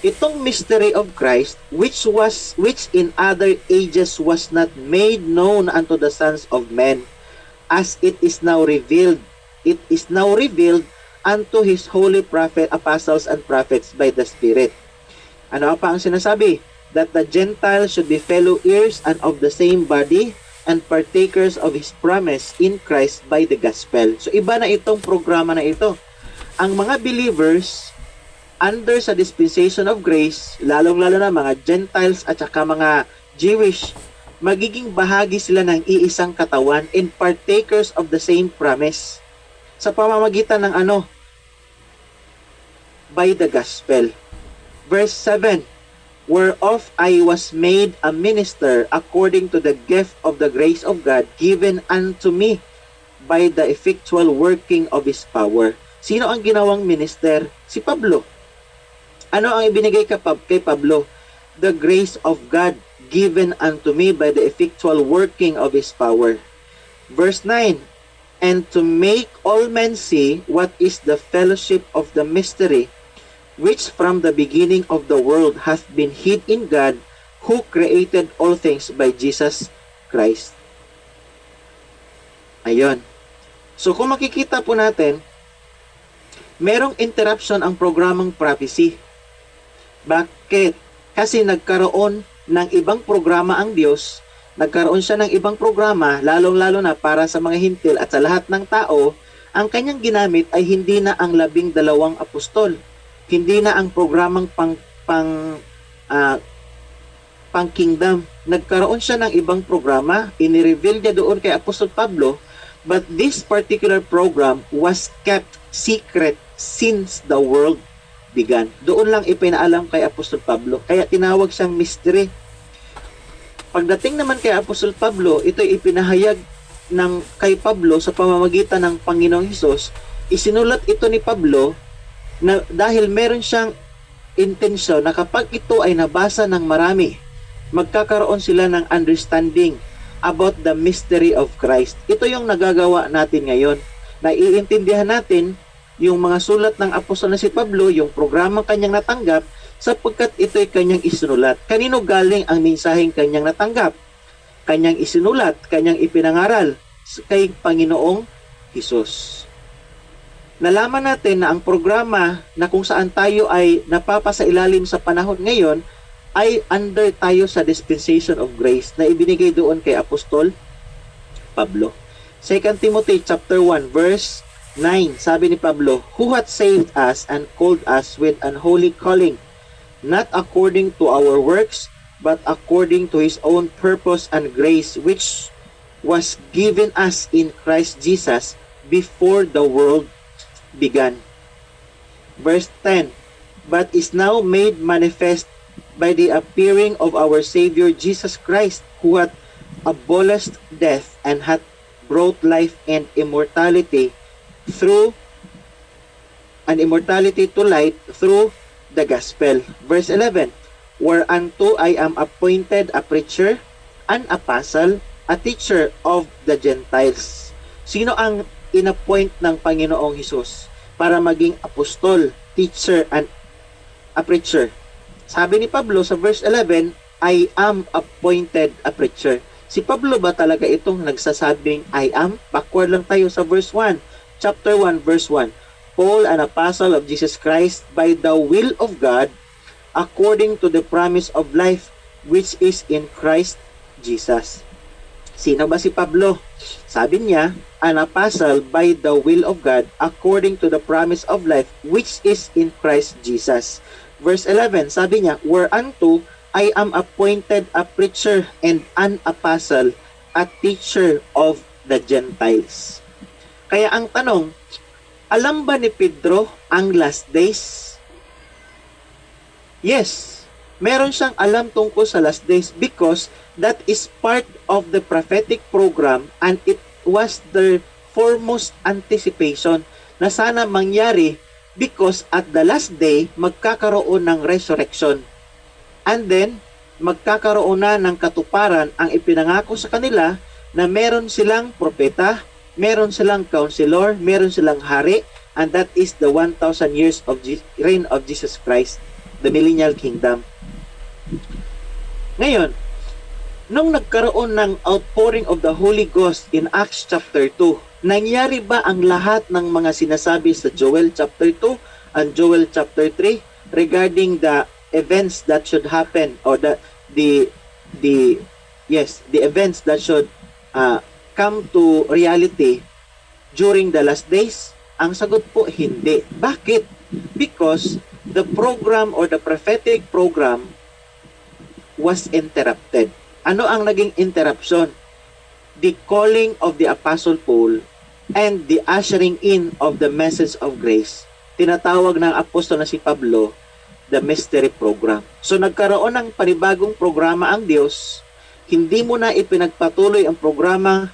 Speaker 1: itong mystery of Christ, which in other ages was not made known unto the sons of men, as it is now revealed unto His holy prophet, apostles, and prophets by the Spirit. Ano pa ang sinasabi? That the Gentiles should be fellow heirs and of the same body, and partakers of His promise in Christ by the gospel. So iba na itong programa na ito. Ang mga believers under sa dispensation of grace, lalong-lalo na mga Gentiles at saka mga Jewish, magiging bahagi sila ng iisang katawan and partakers of the same promise. Sa pamamagitan ng ano? By the gospel. Verse 7, whereof I was made a minister according to the gift of the grace of God given unto me by the effectual working of His power. Sino ang ginawang minister? Si Pablo. Ano ang ibinigay kay Pablo? The grace of God given unto me by the effectual working of His power. Verse 9, and to make all men see what is the fellowship of the mystery, which from the beginning of the world hath been hid in God, who created all things by Jesus Christ. Ayun. So kung makikita po natin, merong interruption ang programang prophecy. Bakit? Kasi nagkaroon ng ibang programa ang Diyos, nagkaroon siya ng ibang programa, lalong-lalo na para sa mga hintil at sa lahat ng tao, ang kanyang ginamit ay hindi na ang 12 apostol. Hindi na ang programang pang-kingdom. Nagkaroon siya ng ibang programa, inireveal niya doon kay Apostol Pablo, but this particular program was kept secret since the world began. Doon lang ipinaalam kay Apostol Pablo, kaya tinawag siyang mystery. Pagdating naman kay Apostol Pablo, ito ay ipinahayag kay Pablo sa pamamagitan ng Panginoong Hesus, isinulat ito ni Pablo na dahil meron siyang intensyon na kapag ito ay nabasa ng marami, magkakaroon sila ng understanding about the mystery of Christ. Ito yung nagagawa natin ngayon. Naiintindihan natin yung mga sulat ng apostol na si Pablo, yung programang kanyang natanggap, sapagkat ito'y kanyang isinulat. Kanino galing ang mensaheng kanyang natanggap? Kanyang isinulat, kanyang ipinangaral kay Panginoong Hesus. Nalaman natin na ang programa na kung saan tayo ay napapasailalim sa panahon ngayon ay under tayo sa dispensation of grace na ibinigay doon kay Apostol Pablo. 2 Timothy chapter 1 verse 9, sabi ni Pablo, "Who hath saved us and called us with an holy calling, not according to our works, but according to His own purpose and grace, which was given us in Christ Jesus before the world began." Verse 10, "But is now made manifest by the appearing of our Savior Jesus Christ, who hath abolished death and hath brought life and immortality to light through the gospel." Verse 11, "Whereunto I am appointed a preacher, an apostle, a teacher of the Gentiles." Sino ang inappoint ng Panginoong Hesus para maging apostol, teacher, and a preacher? Sabi ni Pablo sa verse 11, "I am appointed a preacher." Si Pablo ba talaga itong nagsasabing I am? Backward lang tayo sa verse 1. Chapter 1 verse 1. "Paul, an apostle of Jesus Christ, by the will of God, according to the promise of life, which is in Christ Jesus." Sino ba si Pablo? Sabi niya, an apostle by the will of God, according to the promise of life, which is in Christ Jesus. Verse 11, sabi niya, "Whereunto I am appointed a preacher and an apostle, a teacher of the Gentiles." Kaya ang tanong, alam ba ni Pedro ang last days? Yes, meron siyang alam tungkol sa last days because that is part of the prophetic program and it was the foremost anticipation na sana mangyari because at the last day, magkakaroon ng resurrection. And then, magkakaroon na ng katuparan ang ipinangako sa kanila na meron silang propeta, meron silang counselor, meron silang hari, and that is the 1,000 years of reign of Jesus Christ, the millennial kingdom. Ngayon, nung nagkaroon ng outpouring of the Holy Ghost in Acts chapter 2, nangyari ba ang lahat ng mga sinasabi sa Joel chapter 2 and Joel chapter 3 regarding the events that should happen or the events that should come to reality during the last days? Ang sagot po, hindi. Bakit? Because the program or the prophetic program was interrupted. Ano ang naging interruption? The calling of the Apostle Paul and the ushering in of the message of grace. Tinatawag ng apostol na si Pablo the mystery program. So nagkaroon ng panibagong programa ang Diyos, hindi mo na ipinagpatuloy ang programa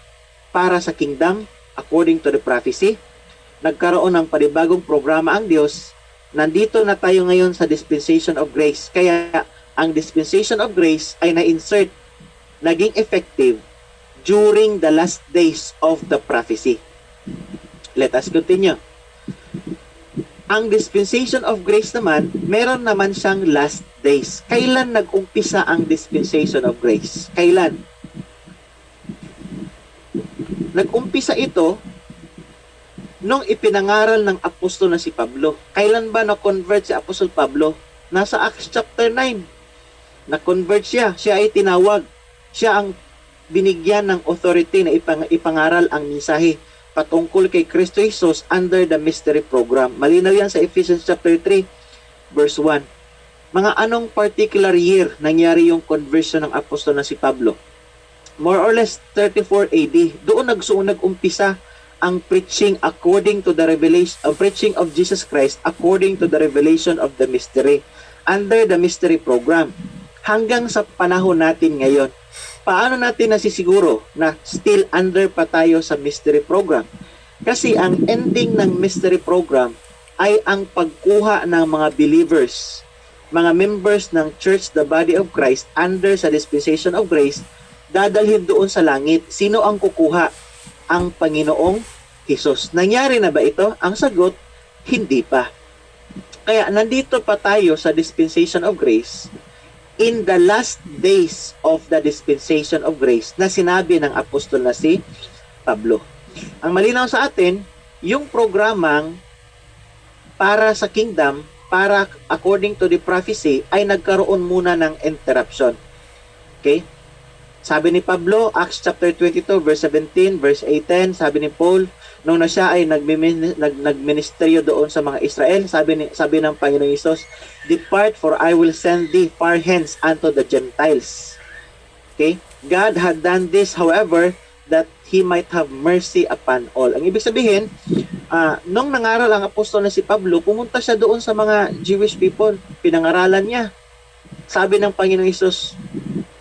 Speaker 1: para sa kingdom according to the prophecy. Nagkaroon ng panibagong programa ang Diyos. Nandito na tayo ngayon sa dispensation of grace. Kaya ang dispensation of grace ay na-insert, naging effective during the last days of the prophecy. Let us continue. Ang dispensation of grace naman, meron naman siyang last days. Kailan nag-umpisa ang dispensation of grace? Kailan? Nag-umpisa ito nung ipinangaral ng apostol na si Pablo. Kailan ba na-convert si Apostol Pablo? Nasa Acts chapter 9. Na-convert siya. Siya ay tinawag. Siya ang binigyan ng authority na ipangaral ang mensahe patungkol kay Kristo Jesus under the mystery program. Malinaw yan sa Ephesians chapter 3 verse 1. Mga anong particular year nangyari yung conversion ng apostol na si Pablo? More or less 34 AD. Doon nag-umpisa ang preaching according to the revelation, preaching of Jesus Christ according to the revelation of the mystery under the mystery program. Hanggang sa panahon natin ngayon, paano natin nasisiguro na still under pa tayo sa mystery program? Kasi ang ending ng mystery program ay ang pagkuha ng mga believers, mga members ng church, the body of Christ, under sa dispensation of grace, dadalhin doon sa langit. Sino ang kukuha? Ang Panginoong Hesus. Nangyari na ba ito? Ang sagot, hindi pa. Kaya nandito pa tayo sa dispensation of grace, in the last days of the dispensation of grace na sinabi ng apostol na si Pablo. Ang malinaw sa atin, yung programang para sa kingdom, para according to the prophecy, ay nagkaroon muna ng interruption. Okay? Sabi ni Pablo, Acts chapter 22, verse 17, verse 18, sabi ni Paul, nung na siya ay nagministeryo doon sa mga Israel, sabi ng Panginoong Hesus, "Depart, for I will send thee far hence unto the Gentiles." Okay? God had done this, however, that He might have mercy upon all. Ang ibig sabihin, nung nangaral ang apostol na si Pablo, pumunta siya doon sa mga Jewish people. Pinangaralan niya. Sabi ng Panginoong Hesus,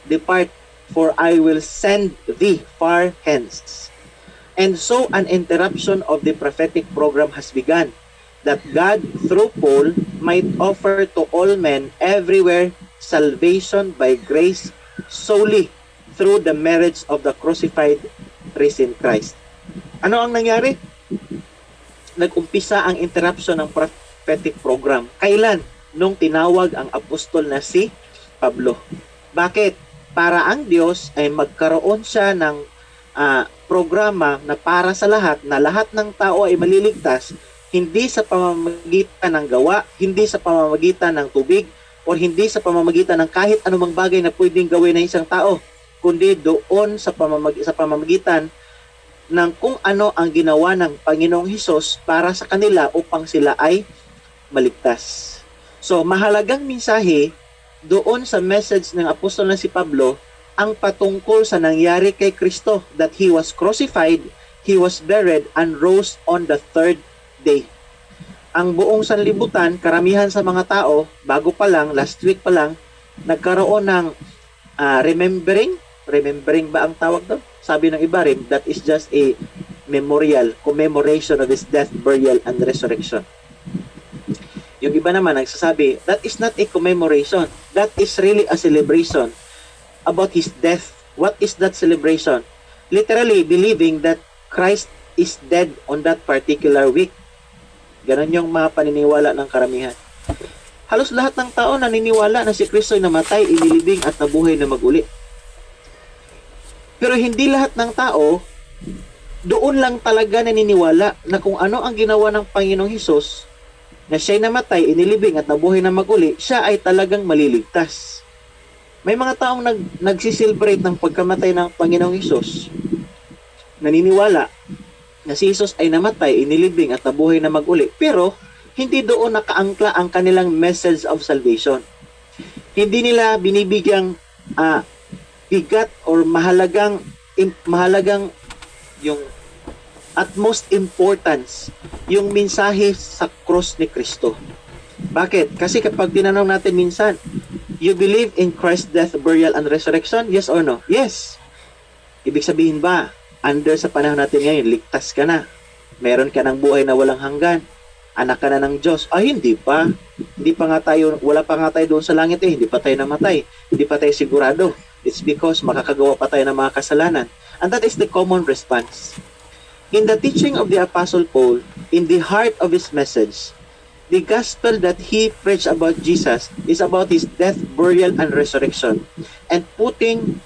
Speaker 1: "Depart, for I will send thee far hence." And so, an interruption of the prophetic program has begun, that God, through Paul, might offer to all men everywhere salvation by grace solely through the merits of the crucified, risen Christ. Ano ang nangyari? Nag-umpisa ang interruption ng prophetic program. Kailan? Nung tinawag ang apostol na si Pablo. Bakit? Para ang Diyos ay magkaroon siya ng programa na para sa lahat, na lahat ng tao ay maliligtas, hindi sa pamamagitan ng gawa, hindi sa pamamagitan ng tubig, o hindi sa pamamagitan ng kahit anumang bagay na pwedeng gawin ng isang tao, kundi doon sa pamamagitan ng kung ano ang ginawa ng Panginoong Hesus para sa kanila upang sila ay maligtas. So, mahalagang mensahe doon sa message ng apostol na si Pablo ang patungkol sa nangyari kay Kristo, that He was crucified, He was buried, and rose on the third day. Ang buong sanlibutan, karamihan sa mga tao, bago pa lang, last week pa lang, nagkaroon ng remembering ba ang tawag doon? Sabi ng iba rin, that is just a commemoration of His death, burial, and resurrection. Yung iba naman nagsasabi, that is not a commemoration. That is really a celebration about His death. What is that celebration? Literally believing that Christ is dead on that particular week. Ganon yung mga paniniwala ng karamihan. Halos lahat ng tao naniniwala na si Kristo ay namatay, inilibing at nabuhay na maguli. Pero hindi lahat ng tao doon lang talaga naniniwala na kung ano ang ginawa ng Panginoong Hesus, na siya'y namatay, inilibing at nabuhay na maguli, siya ay talagang maliligtas. May mga taong nagsiselebrate ng pagkamatay ng Panginoong Hesus, naniniwala na si Hesus ay namatay, inilibing at nabuhay na maguli, pero hindi doon nakaangkla ang kanilang message of salvation. Hindi nila binibigyang bigat or mahalagang yung utmost importance yung mensahe sa cross ni Kristo. Bakit? Kasi kapag tinanong natin minsan, you believe in Christ's death, burial, and resurrection? Yes or no? Yes. Ibig sabihin ba, under sa panahon natin ngayon, ligtas ka na, meron ka ng buhay na walang hanggan, anak ka na ng Diyos? Ay, hindi pa. Hindi pa nga tayo, wala pa nga tayo doon sa langit hindi pa tayo namatay, hindi pa tayo sigurado. It's because makakagawa pa tayo ng mga kasalanan. And that is the common response. In the teaching of the Apostle Paul, in the heart of his message, the gospel that he preached about Jesus is about His death, burial, and resurrection, and putting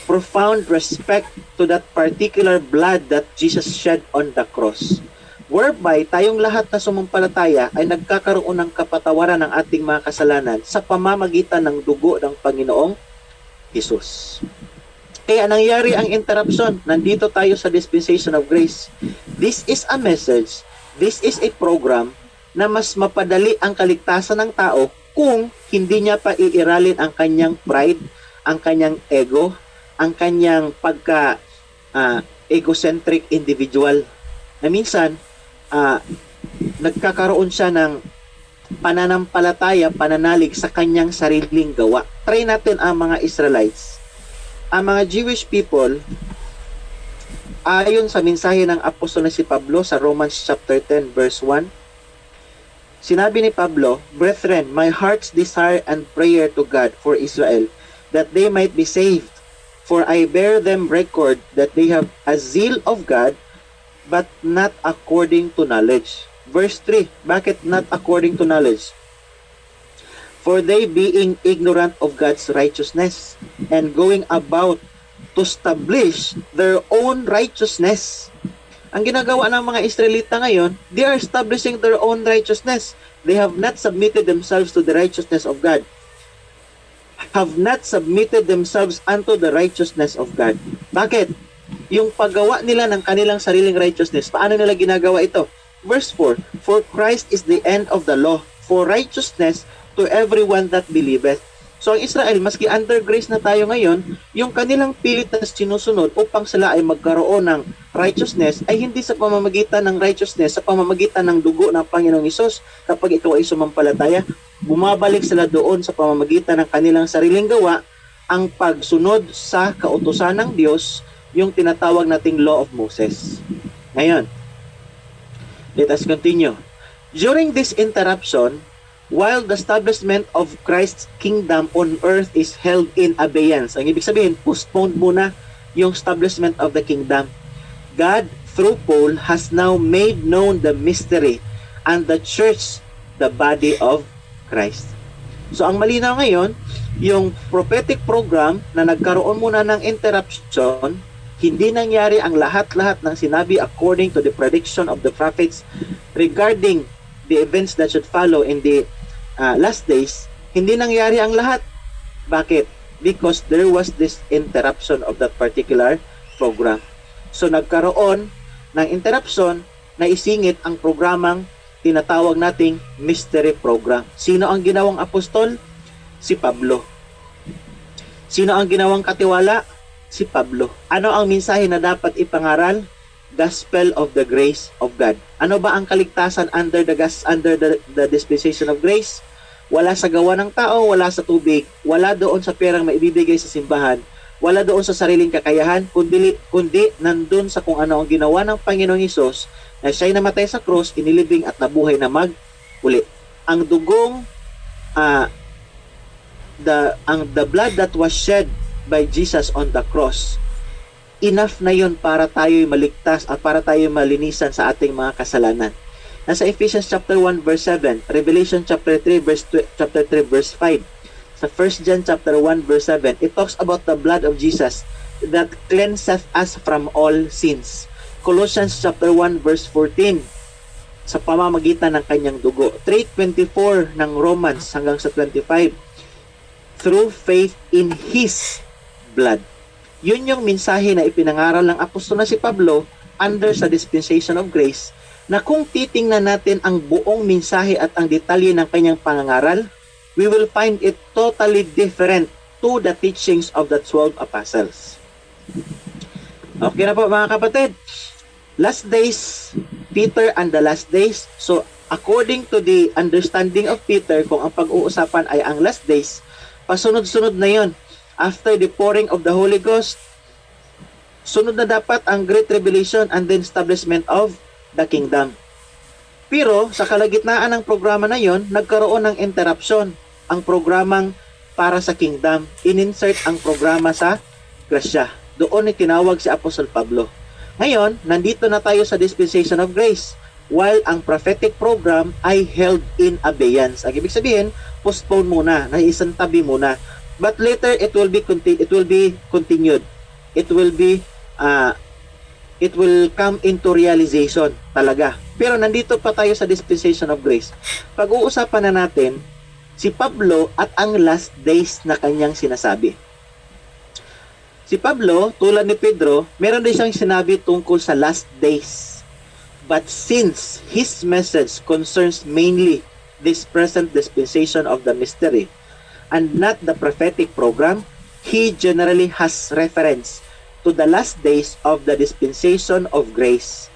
Speaker 1: profound respect to that particular blood that Jesus shed on the cross, whereby tayong lahat na sumampalataya ay nagkakaroon ng kapatawaran ng ating mga kasalanan sa pamamagitan ng dugo ng Panginoong Hesus. Kaya nangyari ang interruption. Nandito tayo sa dispensation of grace. This is a message, this is a program na mas mapadali ang kaligtasan ng tao kung hindi niya pa iiralin ang kanyang pride, ang kanyang ego, ang kanyang egocentric individual. Na minsan, nagkakaroon siya ng pananalig sa kanyang sariling gawa. Try natin ang mga Israelites. ang mga Jewish people, ayon sa mensahe ng apostol na si Pablo sa Romans chapter 10 verse 1, sinabi ni Pablo, "Brethren, my heart's desire and prayer to God for Israel, that they might be saved. For I bear them record that they have a zeal of God, but not according to knowledge." Verse 3, bakit not according to knowledge? "For they being ignorant of God's righteousness, and going about to establish their own righteousness." Ang ginagawa ng mga Israelita ngayon, they are establishing their own righteousness. They have not submitted themselves to the righteousness of God. Have not submitted themselves unto the righteousness of God. Bakit? Yung paggawa nila ng kanilang sariling righteousness, paano nila ginagawa ito? Verse 4, "For Christ is the end of the law, for righteousness to everyone that believeth." So ang Israel, maski under grace na tayo ngayon, yung kanilang pilit na sinusunod upang sila ay magkaroon ng righteousness ay hindi sa pamamagitan ng righteousness, sa pamamagitan ng dugo ng Panginoong Hesus. Kapag ikaw ay sumampalataya, bumabalik sila doon sa pamamagitan ng kanilang sariling gawa, ang pagsunod sa kautusan ng Diyos, yung tinatawag nating Law of Moses. Ngayon, let us continue. During this interruption, while the establishment of Christ's kingdom on earth is held in abeyance, ang ibig sabihin, postponed muna yung establishment of the kingdom, God, through Paul, has now made known the mystery, and the church, the body of Christ. So ang malinaw ngayon, yung prophetic program na nagkaroon muna ng interruption, hindi nangyari ang lahat-lahat ng sinabi according to the prediction of the prophets regarding the events that should follow in the last days. Hindi nangyari ang lahat. Bakit? Because there was this interruption of that particular program. So nagkaroon ng interruption na isingit ang programang tinatawag nating mystery program. Sino ang ginawang apostol? Si Pablo. Sino ang ginawang katiwala? Si Pablo. Ano ang mensahe na dapat ipangaral? Gospel of the grace of God. Ano ba ang kaligtasan under the dispensation of grace? Wala sa gawa ng tao, wala sa tubig, wala doon sa perang maibibigay sa simbahan, wala doon sa sariling kakayahan, kundi nandun sa kung ano ang ginawa ng Panginoong Hesus, na siya'y namatay sa cross, inilibing at nabuhay na mag-uli. Ang dugong the blood that was shed by Jesus on the cross, enough na yun para tayo'y maligtas at para tayo'y malinisan sa ating mga kasalanan. Nasa Ephesians chapter 1 verse 7, Revelation chapter 3 verse 5, sa 1 John chapter 1 verse 7, it talks about the blood of Jesus that cleanseth us from all sins. Colossians chapter 1 verse 14, sa pamamagitan ng kanyang dugo. 3:24 ng Romans hanggang sa 25, through faith in His blood. Yun yung mensahe na ipinangaral ng apostol na si Pablo under sa dispensation of grace, na kung titingnan natin ang buong mensahe at ang detalye ng kanyang pangangaral, we will find it totally different to the teachings of the 12 apostles. Okay na po mga kapatid. Last days, Peter and the last days. So according to the understanding of Peter, kung ang pag-uusapan ay ang last days, pasunod-sunod na yon. After the pouring of the Holy Ghost, sunod na dapat ang Great Revelation and then establishment of the kingdom. Pero sa kalagitnaan ng programa na yon, nagkaroon ng interruption. Ang programang para sa kingdom, in-insert ang programa sa grasya. Doon ay tinawag si Apostol Pablo. Ngayon, nandito na tayo sa dispensation of grace, while ang prophetic program ay held in abeyance. Ang ibig sabihin, postpone muna, naisantabi muna. But later it will be continued. It will come into realization talaga. Pero nandito pa tayo sa dispensation of grace. Pag-uusapan na natin si Pablo at ang last days na kanyang sinasabi. Si Pablo, tulad ni Pedro, meron din siyang sinabi tungkol sa last days. But since his message concerns mainly this present dispensation of the mystery and not the prophetic program, he generally has reference to the last days of the dispensation of grace,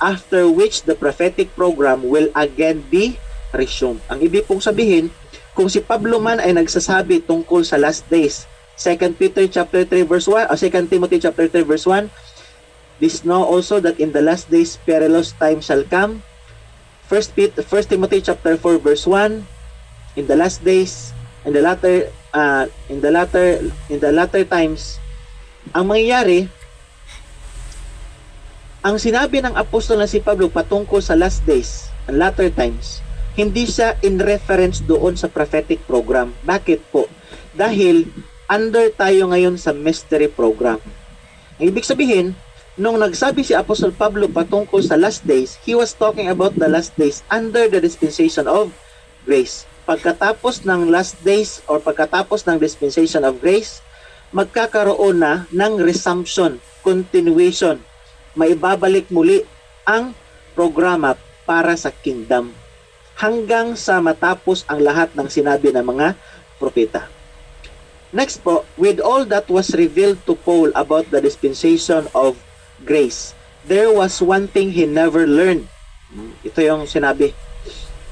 Speaker 1: after which the prophetic program will again be resumed. Ang ibig pong sabihin, kung si Pablo man ay nagsasabi tungkol sa last days, 2 Peter chapter 3 verse 1, o 2 Timothy chapter 3 verse 1, this know also that in the last days perilous time shall come. 1 Timothy chapter 4 verse 1, in the last days, in the latter times, ang mangyayari, ang sinabi ng apostol na si Pablo patungkol sa last days and latter times, hindi siya in reference doon sa prophetic program. Bakit po? Dahil under tayo ngayon sa mystery program. Ang ibig sabihin, nung nagsabi si Apostol Pablo patungkol sa last days, he was talking about the last days under the dispensation of grace. Pagkatapos ng last days or pagkatapos ng dispensation of grace, magkakaroon na ng resumption, continuation. Maibabalik muli ang programa para sa kingdom hanggang sa matapos ang lahat ng sinabi ng mga propeta. Next po, with all that was revealed to Paul about the dispensation of grace, there was one thing he never learned. Ito yung sinabi.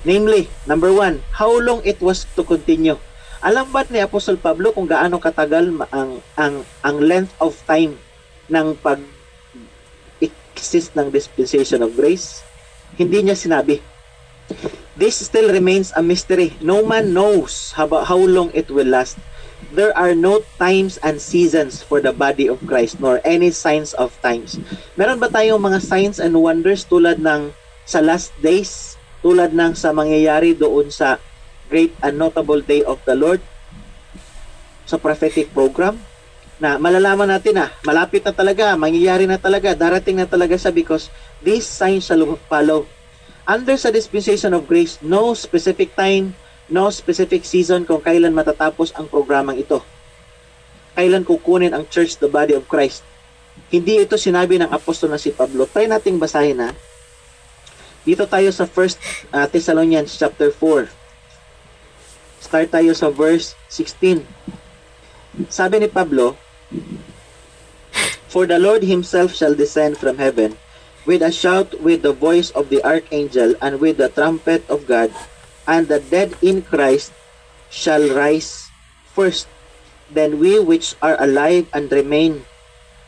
Speaker 1: Namely, number 1, how long it was to continue. Alam ba ni Apostol Pablo kung gaano katagal ang length of time ng pag-exist ng dispensation of grace? Hindi niya sinabi. This still remains a mystery. No man knows how long it will last. There are no times and seasons for the body of Christ, nor any signs of times. Meron ba tayong mga signs and wonders tulad ng sa last days, tulad ng sa mangyayari doon sa great and notable day of the Lord, sa prophetic program, na malalaman natin na malapit na talaga, mangyayari na talaga, darating na talaga siya, because these signs shall follow. Under sa dispensation of grace, no specific time, no specific season kung kailan matatapos ang programang ito. Kailan kukunin ang church, the body of Christ. Hindi ito sinabi ng apostol na si Pablo. Try nating basahin na. Dito tayo sa 1 Thessalonians chapter 4. Start tayo sa verse 16. Sabi ni Pablo, for the Lord himself shall descend from heaven with a shout, with the voice of the archangel, and with the trumpet of God, and the dead in Christ shall rise first. Then we which are alive and remain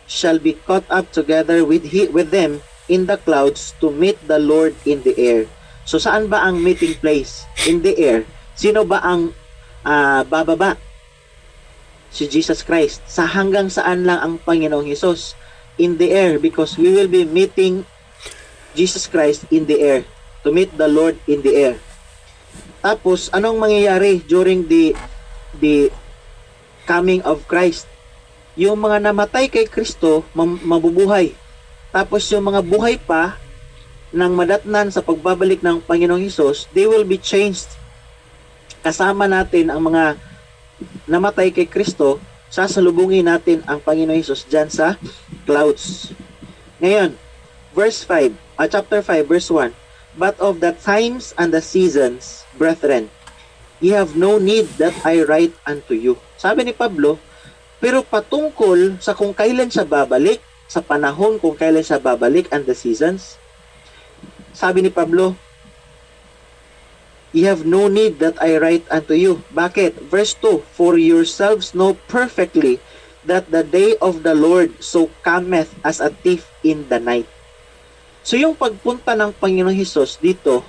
Speaker 1: shall be caught up together with them in the clouds to meet the Lord in the air. So saan ba ang meeting place? In the air. Sino ba ang bababa? Si Jesus Christ. Sa hanggang saan lang ang Panginoong Hesus? In the air, because we will be meeting Jesus Christ in the air. To meet the Lord in the air. Tapos, anong mangyayari during the coming of Christ? Yung mga namatay kay Kristo, mabubuhay. Tapos yung mga buhay pa, nang madatnan sa pagbabalik ng Panginoong Hesus, they will be changed. Kasama natin ang mga namatay kay Kristo, sasalubungin natin ang Panginoong Hesus dyan sa clouds. Ngayon, chapter 5, verse 1, but of the times and the seasons, brethren, ye have no need that I write unto you. Sabi ni Pablo, pero patungkol sa kung kailan siya babalik, sa panahon kung kailan siya babalik and the seasons, sabi ni Pablo, ye have no need that I write unto you. Bakit? Verse 2, for yourselves know perfectly that the day of the Lord so cometh as a thief in the night. So yung pagpunta ng Panginoong Hesus dito,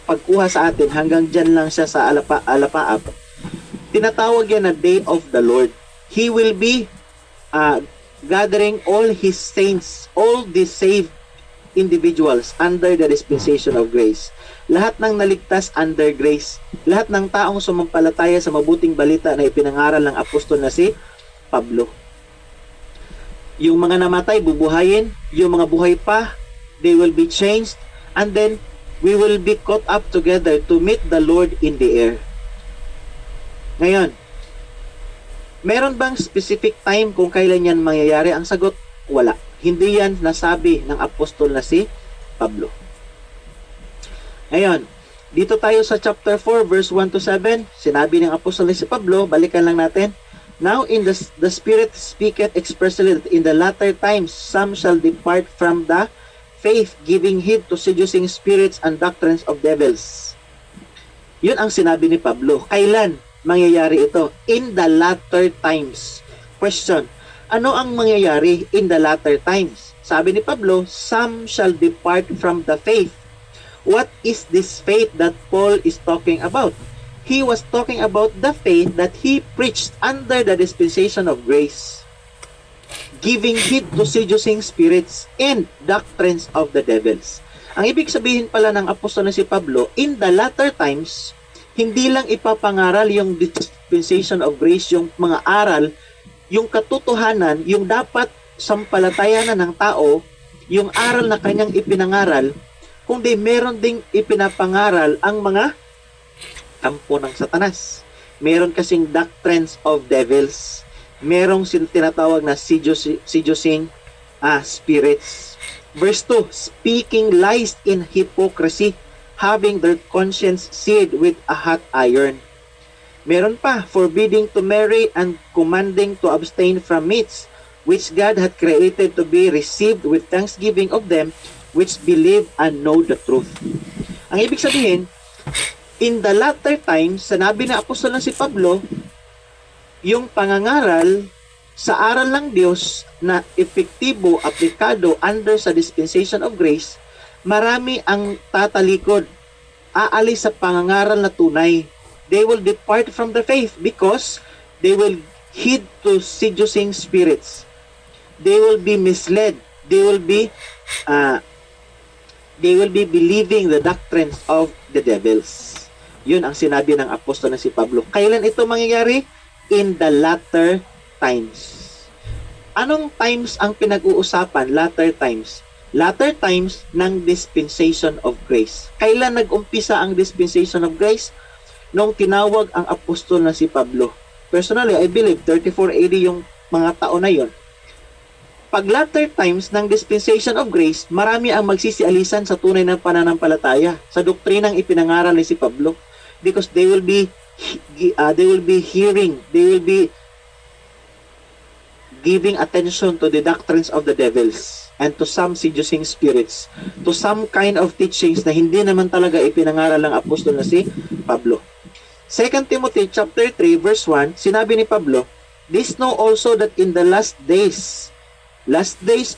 Speaker 1: pagkuha sa atin, hanggang dyan lang siya sa alapaap, tinatawag yan na day of the Lord. He will be gathering all His saints, all the saved individuals under the dispensation of grace. Lahat ng naligtas under grace. Lahat ng taong sumampalataya sa mabuting balita na ipinangaral ng apostol na si Pablo. Yung mga namatay, bubuhayin. Yung mga buhay pa, they will be changed. And then, we will be caught up together to meet the Lord in the air. Ngayon, meron bang specific time kung kailan yan mangyayari? Ang sagot, wala. Hindi yan nasabi ng apostol na si Pablo. Ngayon, dito tayo sa chapter 4, verse 1 to 7. Sinabi ng apostol na si Pablo, balikan lang natin. Now in the Spirit speaketh expressly that in the latter times some shall depart from the faith, giving heed to seducing spirits and doctrines of devils. Yun ang sinabi ni Pablo. Kailan? mangyayari ito? In the latter times. Question, ano ang mangyayari in the latter times? Sabi ni Pablo, some shall depart from the faith. What is this faith that Paul is talking about? He was talking about the faith that he preached under the dispensation of grace, giving heed to seducing spirits and doctrines of the devils. Ang ibig sabihin pala ng apostol na si Pablo, in the latter times, hindi lang ipapangaral yung dispensation of grace, yung mga aral, yung katotohanan, yung dapat sampalatayanan ng tao, yung aral na kanyang ipinangaral, kundi meron ding ipinapangaral ang mga kampo ng Satanas. Meron kasing doctrines of devils. Merong tinatawag na seducing spirits. Verse 2, speaking lies in hypocrisy, having their conscience seared with a hot iron. Meron pa, forbidding to marry and commanding to abstain from meats, which God had created to be received with thanksgiving of them which believe and know the truth. Ang ibig sabihin, in the latter times, sanabi na apostol na si Pablo, yung pangangaral sa aral ng Diyos na epektibo, aplikado under sa dispensation of grace, marami ang tatalikod, aalis sa pangangaral na tunay. They will depart from the faith because they will heed to seducing spirits. They will be misled. They will be believing the doctrines of the devils. Yun ang sinabi ng apostol na si Pablo. Kailan ito mangyayari? In the latter times. Anong times ang pinag-uusapan? Latter times. Latter times ng dispensation of grace. Kailan nag-umpisa ang dispensation of grace? Nung tinawag ang apostol na si Pablo. Personally, I believe 34 AD yung mga taon na yon. Pag latter times ng dispensation of grace, marami ang magsisialisan sa tunay ng pananampalataya, sa doktrinang ipinangaral ni si Pablo, because they will be hearing, they will be giving attention to the doctrines of the devils and to some seducing spirits, to some kind of teachings na hindi naman talaga ipinangaral ng apostol na si Pablo. 2 Timothy chapter 3 verse 1, sinabi ni Pablo, "This know also that in the last days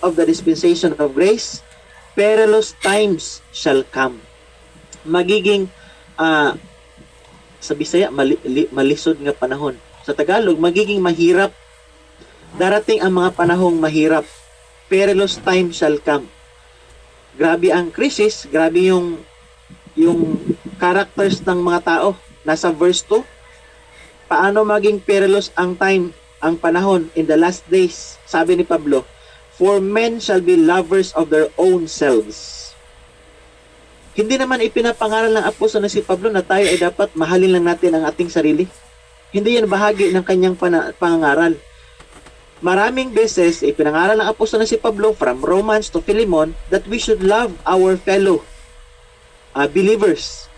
Speaker 1: of the dispensation of grace, perilous times shall come." Magiging sa Bisaya malisod nga panahon. Sa Tagalog, magiging mahirap. Darating ang mga panahong mahirap. Perilous time shall come. Grabe ang krisis, grabe yung characters ng mga tao. Nasa verse 2, paano maging perilous ang time, ang panahon in the last days? Sabi ni Pablo, "For men shall be lovers of their own selves." Hindi naman ipinapangaral ng apostol na si Pablo na tayo ay dapat mahalin lang natin ang ating sarili. Hindi yan bahagi ng kanyang pangangaral. Maraming beses ipinangaral ng apostol na si Pablo from Romans to Philemon that we should love our fellow believers.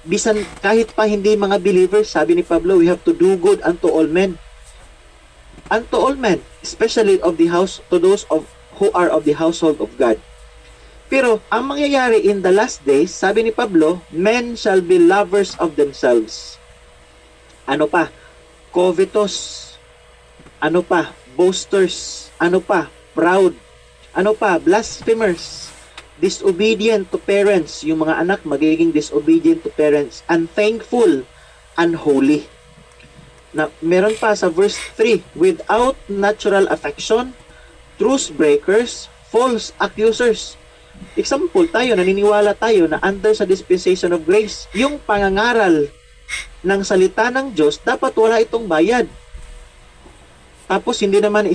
Speaker 1: Bisan kahit pa hindi mga believers, sabi ni Pablo, we have to do good unto all men. Unto all men, especially of the house, to those who are of the household of God. Pero ang mangyayari in the last days, sabi ni Pablo, men shall be lovers of themselves. Ano pa? Covetous. Ano pa? Boasters. Ano pa? Proud. Ano pa? Blasphemers. Disobedient to parents. Yung mga anak magiging disobedient to parents. Unthankful. Unholy. Na, meron pa sa verse 3, without natural affection, truce breakers, false accusers. Example tayo, naniniwala tayo na under sa dispensation of grace, yung pangangaral ng salita ng Diyos, dapat wala itong bayad. Tapos hindi naman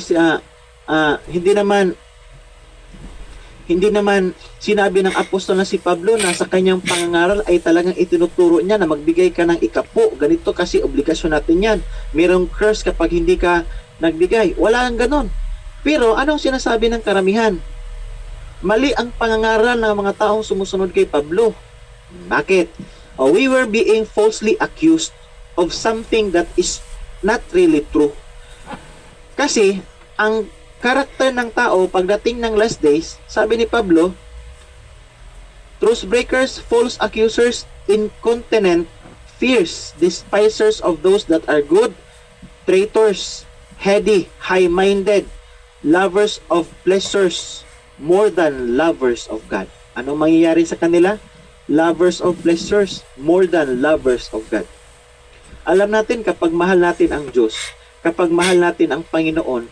Speaker 1: sinabi ng apostol na si Pablo na sa kanyang pangangaral ay talagang itinuturo niya na magbigay ka ng ikapo. Ganito kasi obligasyon natin yan. Merong curse kapag hindi ka nagbigay. Wala ang ganon. Pero anong sinasabi ng karamihan? Mali ang pangangaral ng mga taong sumusunod kay Pablo. Bakit? We were being falsely accused of something that is not really true. Kasi ang karakter ng tao pagdating ng last days, sabi ni Pablo, truce breakers, false accusers, incontinent, fierce, despisers of those that are good, traitors, heady, high-minded, lovers of pleasures more than lovers of God. Ano mangyayari sa kanila? Lovers of pleasures more than lovers of God. Alam natin kapag mahal natin ang Diyos, kapag mahal natin ang Panginoon,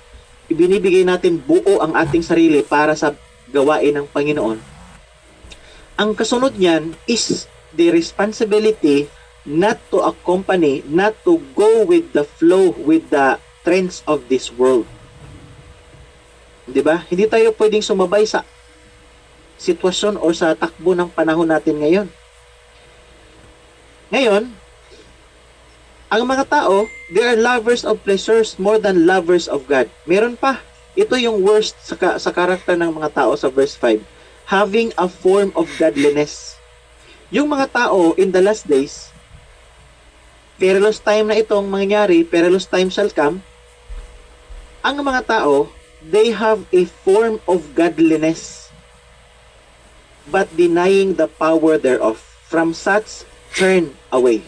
Speaker 1: ibinibigay natin buo ang ating sarili para sa gawain ng Panginoon. Ang kasunod niyan is the responsibility not to accompany, not to go with the flow, with the trends of this world. Diba? Hindi tayo pwedeng sumabay sa sitwasyon o sa takbo ng panahon natin ngayon. Ngayon, ang mga tao, they are lovers of pleasures more than lovers of God. Meron pa. Ito yung worst sa karakter ng mga tao sa verse 5. Having a form of godliness. Yung mga tao in the last days, perilous time na itong mangyayari, perilous time shall come. Ang mga tao, they have a form of godliness, but denying the power thereof. From such, turn away.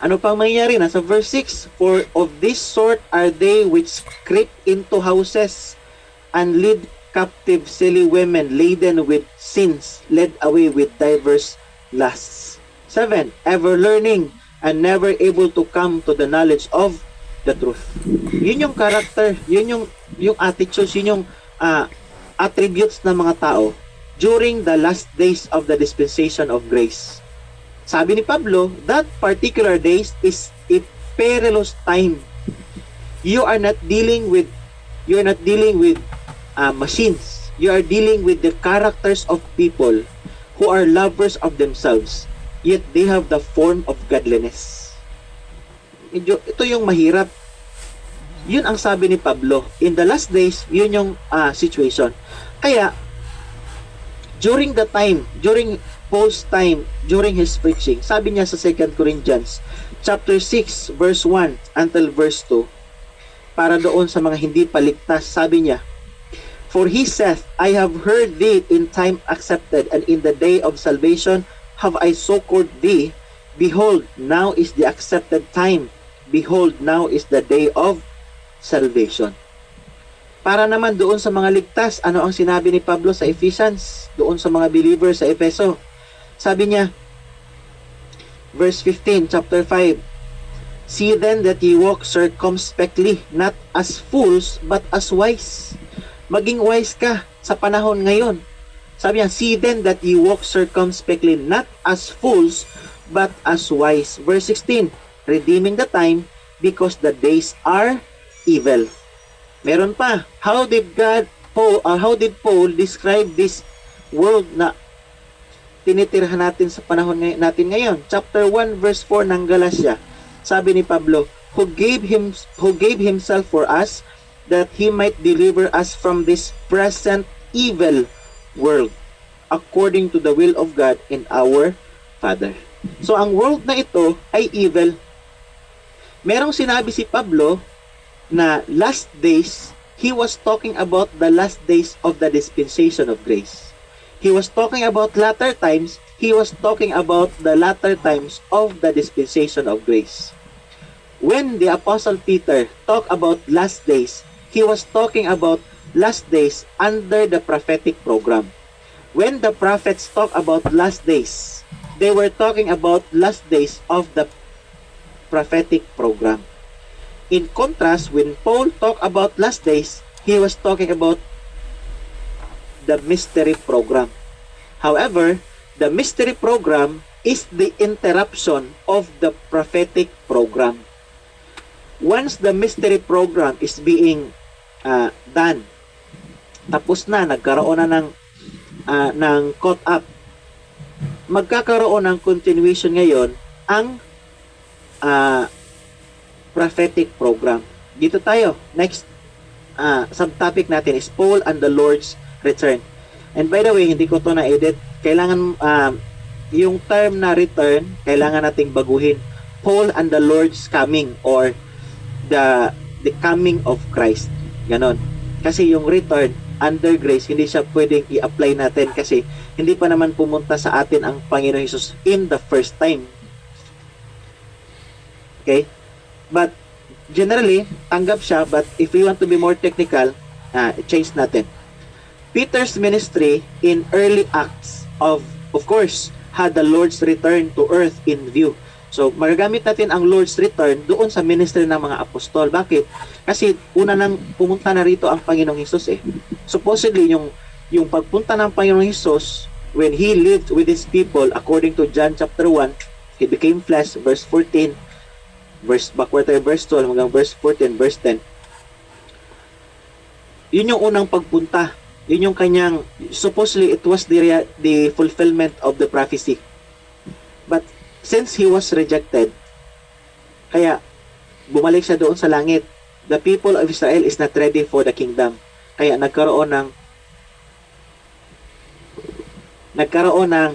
Speaker 1: Ano pang mangyayari? Nasa verse 6, for of this sort are they which creep into houses and lead captive silly women laden with sins, led away with diverse lusts. 7, ever learning and never able to come to the knowledge of the truth. Yun yung character, yun yung attitudes, yun yung attributes ng mga tao during the last days of the dispensation of grace. Sabi ni Pablo, that particular days is a perilous time. You are not dealing with machines. You are dealing with the characters of people who are lovers of themselves, yet they have the form of godliness. Ito yung mahirap. Yun ang sabi ni Pablo. In the last days, yun yung situation. Kaya, during Paul's time, during his preaching, sabi niya sa 2 Corinthians, chapter 6, verse 1 until verse 2, para doon sa mga hindi paligtas, sabi niya, for he saith, I have heard thee in time accepted, and in the day of salvation have I succored thee. Behold, now is the accepted time. Behold, now is the day of salvation. Para naman doon sa mga ligtas, ano ang sinabi ni Pablo sa Ephesians? Doon sa mga believers sa Efeso. Sabi niya, verse 15, chapter 5, see then that ye walk circumspectly, not as fools, but as wise. Maging wise ka sa panahon ngayon. Sabi niya, see then that ye walk circumspectly, not as fools, but as wise. Verse 16, redeeming the time, because the days are evil. Meron pa, how did Paul describe this world na tinitirhan natin sa panahon natin ngayon? Chapter 1 verse 4 ng Galatia. Sabi ni Pablo, who gave himself for us that he might deliver us from this present evil world according to the will of God and our Father. So ang world na ito ay evil. Merong sinabi si Pablo na last days, he was talking about the last days of the dispensation of grace. He was talking about latter times. He was talking about the latter times of the dispensation of grace. When the Apostle Peter talked about last days, he was talking about last days under the prophetic program. When the prophets talk about last days, they were talking about last days of the prophetic program. In contrast, when Paul talked about last days, he was talking about the mystery program. However, the mystery program is the interruption of the prophetic program. Once the mystery program is being done, tapos na, nagkaroon na ng caught up, magkakaroon ng continuation ngayon ang prophetic program. Dito tayo. Next subtopic natin is Paul and the Lord's return. And by the way, hindi ko to na-edit. Kailangan yung term na return, kailangan nating baguhin. Paul and the Lord's coming, or the coming of Christ. Ganon. Kasi yung return under grace, hindi siya pwedeng i-apply natin kasi hindi pa naman pumunta sa atin ang Panginoon Jesus in the first time. Okay? But generally, tanggap siya, but if we want to be more technical, change natin. Peter's ministry in early acts of course, had the Lord's return to earth in view. So, magagamit natin ang Lord's return doon sa ministry ng mga apostol. Bakit? Kasi una nang pumunta na rito ang Panginoong Hesus eh. Supposedly, yung pagpunta ng Panginoong Hesus, when He lived with His people, according to John chapter 1, He became flesh, verse 14, backward tayo, verse 12, hanggang verse 14, verse 10. Yun yung unang pagpunta. Yun yung kanyang, supposedly, it was the fulfillment of the prophecy. But, since he was rejected, kaya bumalik siya doon sa langit. The people of Israel is not ready for the kingdom. Kaya nagkaroon ng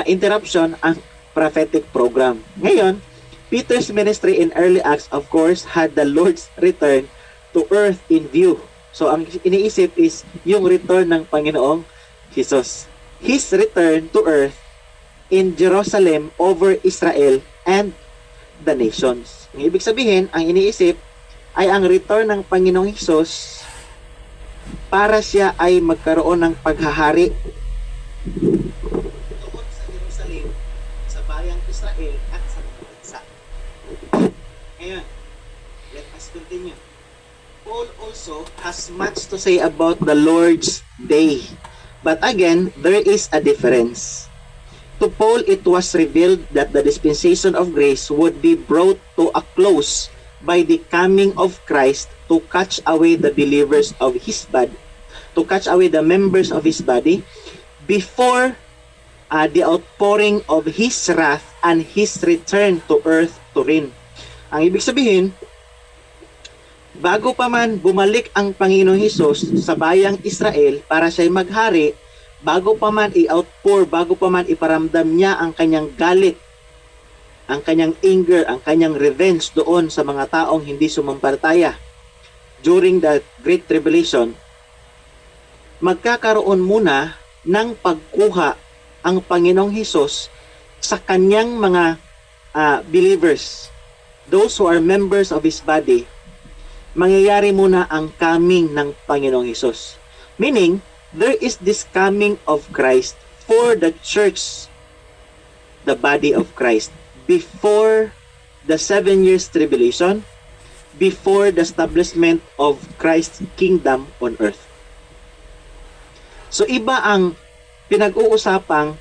Speaker 1: interruption ang prophetic program. Ngayon, Peter's ministry in early Acts, of course, had the Lord's return to earth in view. So, ang iniisip is yung return ng Panginoong Jesus. His return to earth in Jerusalem over Israel and the nations. Ang ibig sabihin, ang iniisip ay ang return ng Panginoong Hesus para siya ay magkaroon ng paghahari doon sa Jerusalem, sa bayang Israel at sa mga bansa. Ngayon, let us continue. Paul also has much to say about the Lord's Day. But again, there is a difference. To Paul, it was revealed that the dispensation of grace would be brought to a close by the coming of Christ to catch away the believers of His body, to catch away the members of His body before the outpouring of His wrath and His return to earth to reign. Ang ibig sabihin, bago pa man bumalik ang Panginoong Hesus sa bayang Israel para siya'y maghari, bago pa man i-outpour, bago pa man iparamdam niya ang kanyang galit, ang kanyang anger, ang kanyang revenge doon sa mga taong hindi sumampalataya during the Great Tribulation, magkakaroon muna ng pagkuha ang Panginoong Hesus sa kanyang mga believers, those who are members of His body. Mangyayari muna ang coming ng Panginoong Hesus. Meaning, there is this coming of Christ for the church, the body of Christ, before the 7 years tribulation, before the establishment of Christ's kingdom on earth. So iba ang pinag-uusapang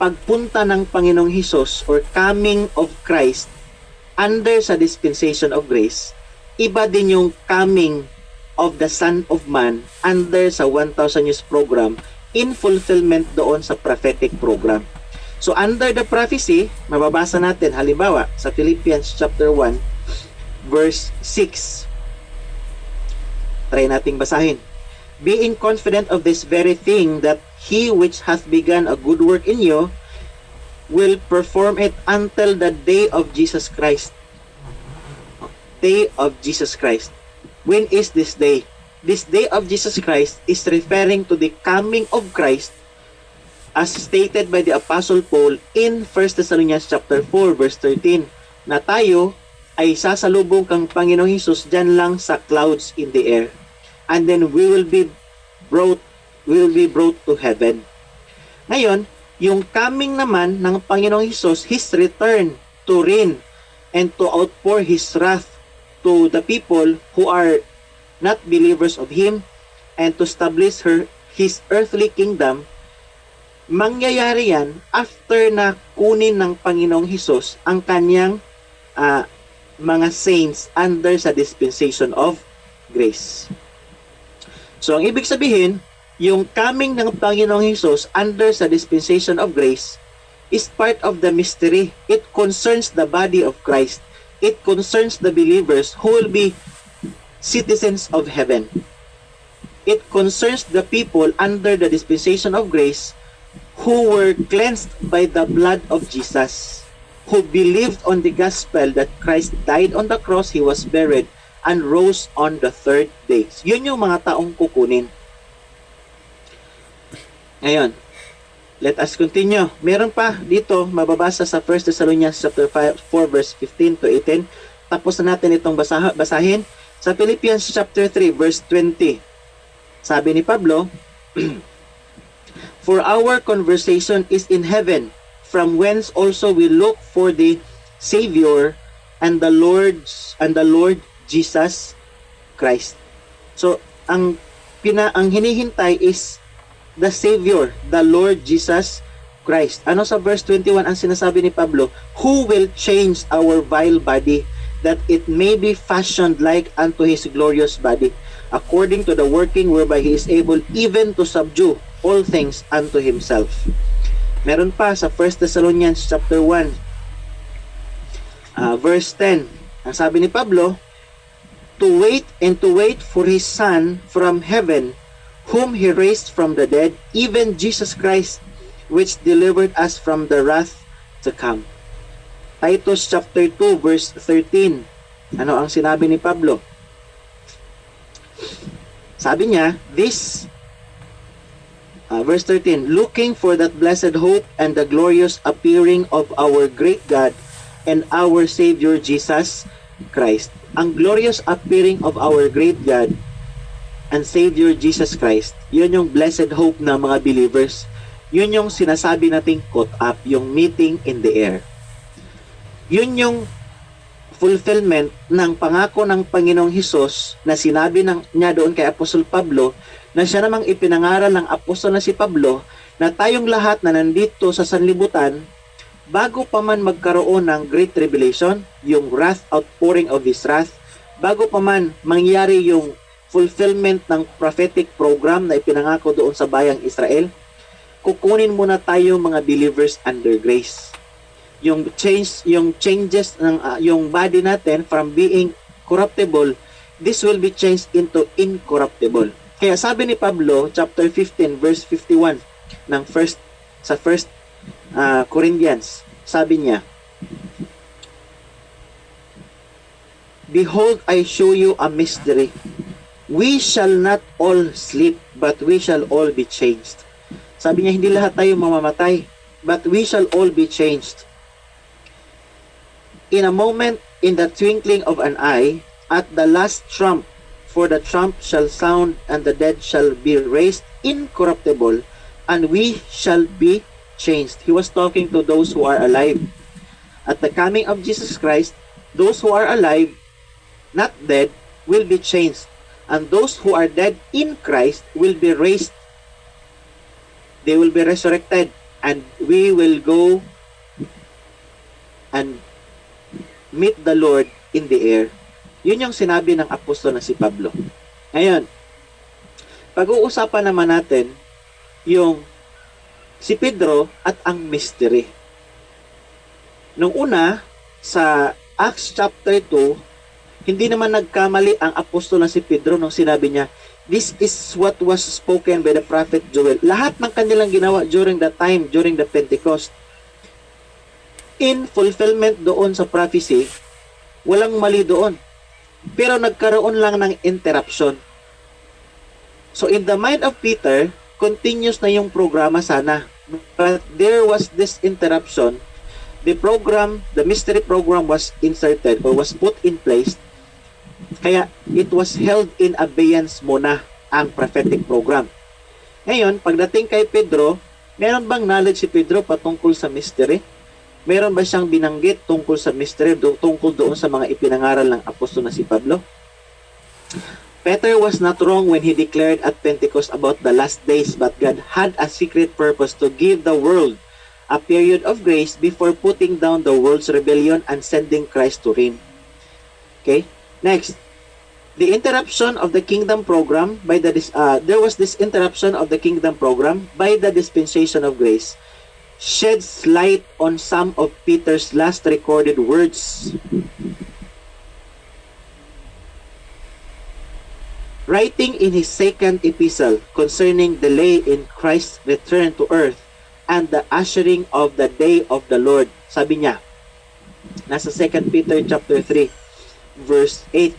Speaker 1: pagpunta ng Panginoong Hesus or coming of Christ under sa dispensation of grace. Iba din yung coming of the Son of Man under sa 1,000 years program in fulfillment doon sa prophetic program. So under the prophecy, mababasa natin halimbawa sa Philippians chapter 1 verse 6. Try nating basahin. Being confident of this very thing, that He which hath begun a good work in you will perform it until the day of Jesus Christ. Day of Jesus Christ. When is this day? This day of Jesus Christ is referring to the coming of Christ as stated by the Apostle Paul in 1 Thessalonians chapter 4 verse 13, na tayo ay sasalubong kang Panginoong Hesus dyan lang sa clouds in the air, and then we will be brought to heaven. Ngayon, yung coming naman ng Panginoong Hesus, His return to reign and to outpour His wrath to the people who are not believers of Him and to establish His earthly kingdom, mangyayari yan after na kunin ng Panginoong Hesus ang kanyang mga saints under sa dispensation of grace. So, ang ibig sabihin, yung coming ng Panginoong Hesus under sa dispensation of grace is part of the mystery. It concerns the body of Christ. It concerns the believers who will be citizens of heaven. It concerns the people under the dispensation of grace who were cleansed by the blood of Jesus, who believed on the gospel that Christ died on the cross, He was buried, and rose on the third day. Yun yung mga taong kukunin. Ngayon, Let us continue. Meron pa dito, mababasa sa 1 Thessalonians chapter 4 verse 15 to 18. Tapos na natin itong basahin. Sa Philippians chapter 3 verse 20. Sabi ni Pablo, For our conversation is in heaven, from whence also we look for the Savior and the Lord Jesus Christ. So, ang hinihintay is the Savior, the Lord Jesus Christ. Ano sa verse 21 ang sinasabi ni Pablo? Who will change our vile body, that it may be fashioned like unto His glorious body, according to the working whereby He is able even to subdue all things unto Himself. Meron pa sa 1 Thessalonians chapter 1, verse 10. Ang sabi ni Pablo, to wait for His Son from heaven, whom He raised from the dead, even Jesus Christ, which delivered us from the wrath to come. Titus chapter 2 verse 13. Ano ang sinabi ni Pablo? Sabi niya, verse 13, looking for that blessed hope and the glorious appearing of our great God and our Savior Jesus Christ. Ang glorious appearing of our great God and Savior Jesus Christ, yun yung blessed hope ng mga believers. Yun yung sinasabi nating caught up, yung meeting in the air. Yun yung fulfillment ng pangako ng Panginoong Hesus na sinabi niya doon kay Apostol Pablo, na siya namang ipinangaral ng apostol na si Pablo, na tayong lahat na nandito sa sanlibutan, bago pa man magkaroon ng Great Tribulation, yung wrath, outpouring of His wrath, bago pa man mangyari yung fulfillment ng prophetic program na ipinangako doon sa bayang Israel, kukunin muna tayo mga believers under grace. Yung changes ng yung body natin from being corruptible, this will be changed into incorruptible. Kaya sabi ni Pablo, chapter 15 verse 51 ng first Corinthians, sabi niya, Behold, I show you a mystery. We shall not all sleep, but we shall all be changed. Sabi niya, hindi lahat tayo mamamatay, but we shall all be changed. In a moment, in the twinkling of an eye, at the last trump, for the trump shall sound, and the dead shall be raised incorruptible, and we shall be changed. He was talking to those who are alive. At the coming of Jesus Christ, those who are alive, not dead, will be changed. And those who are dead in Christ will be raised. They will be resurrected. And we will go and meet the Lord in the air. Yun yung sinabi ng apostol na si Pablo. Ngayon, pag-uusapan naman natin yung si Pedro at ang mystery. Nung una, sa Acts chapter 2, hindi naman nagkamali ang apostol na si Pedro nung sinabi niya, this is what was spoken by the prophet Joel. Lahat ng kanilang ginawa during that time, during the Pentecost, in fulfillment doon sa prophecy, walang mali doon. Pero nagkaroon lang ng interruption. So in the mind of Peter, continuous na yung programa sana. But there was this interruption. The mystery program was inserted or was put in place. Kaya it was held in abeyance muna ang prophetic program. Ngayon, pagdating kay Pedro, meron bang knowledge si Pedro patungkol sa mystery? Meron ba siyang binanggit tungkol sa mystery, tungkol doon sa mga ipinangaral ng apostol na si Pablo? Peter was not wrong when he declared at Pentecost about the last days, but God had a secret purpose to give the world a period of grace before putting down the world's rebellion and sending Christ to reign. Okay? Next, the interruption of the kingdom program there was this interruption of the kingdom program by the dispensation of grace sheds light on some of Peter's last recorded words. Writing in his second epistle concerning delay in Christ's return to earth and the ushering of the day of the Lord, sabi niya, nasa 2 Peter chapter 3 verse 8.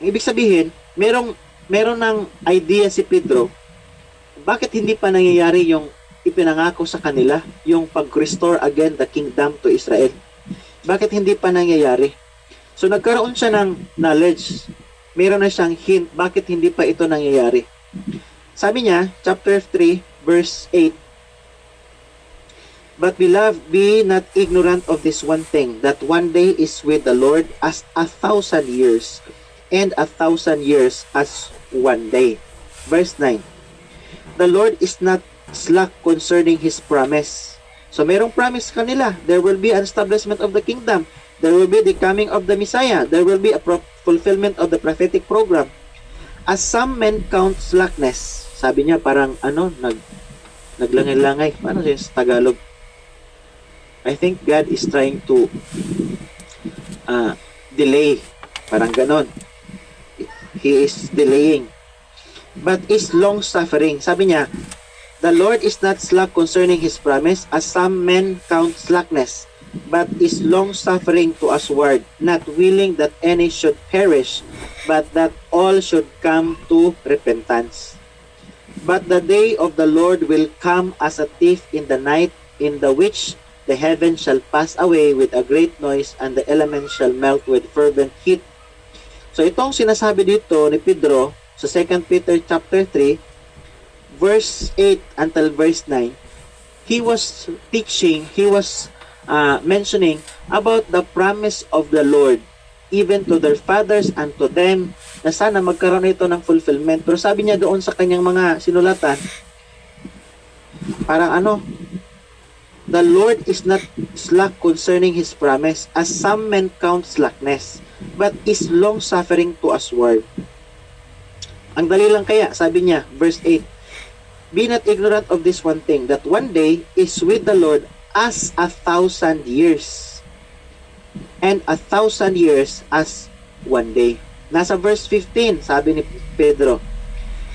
Speaker 1: Ibig sabihin, meron ng idea si Pedro, bakit hindi pa nangyayari yung ipinangako sa kanila yung pag-restore again the kingdom to Israel. Bakit hindi pa nangyayari? So nagkaroon siya ng knowledge. Meron na siyang hint bakit hindi pa ito nangyayari. Sabi niya, chapter 3, verse 8, "But beloved, be not ignorant of this one thing, that one day is with the Lord as 1,000 years, and 1,000 years as one day." Verse 9, "The Lord is not slack concerning His promise." So merong promise kanila. There will be an establishment of the kingdom. There will be the coming of the Messiah. There will be a fulfillment of the prophetic program. "As some men count slackness." Sabi niya parang naglangay-langay. Paano siya sa Tagalog? I think God is trying to delay. Parang ganon. He is delaying. But is long-suffering. Sabi niya, "The Lord is not slack concerning His promise, as some men count slackness, but is long-suffering to usward, not willing that any should perish, but that all should come to repentance. But the day of the Lord will come as a thief in the night, in the which the heavens shall pass away with a great noise, and the elements shall melt with fervent heat." So itong sinasabi dito ni Pedro sa 2 Peter chapter 3, verse 8 until verse 9, he was mentioning about the promise of the Lord even to their fathers and to them, na sana magkaroon ito ng fulfillment. Pero sabi niya doon sa kanyang mga sinulatan, parang "The Lord is not slack concerning His promise, as some men count slackness, but is long-suffering to usward." Ang dali lang kaya, sabi niya, verse 8, "Be not ignorant of this one thing, that one day is with the Lord as 1,000 years, and 1,000 years as one day." Nasa verse 15, sabi ni Pedro,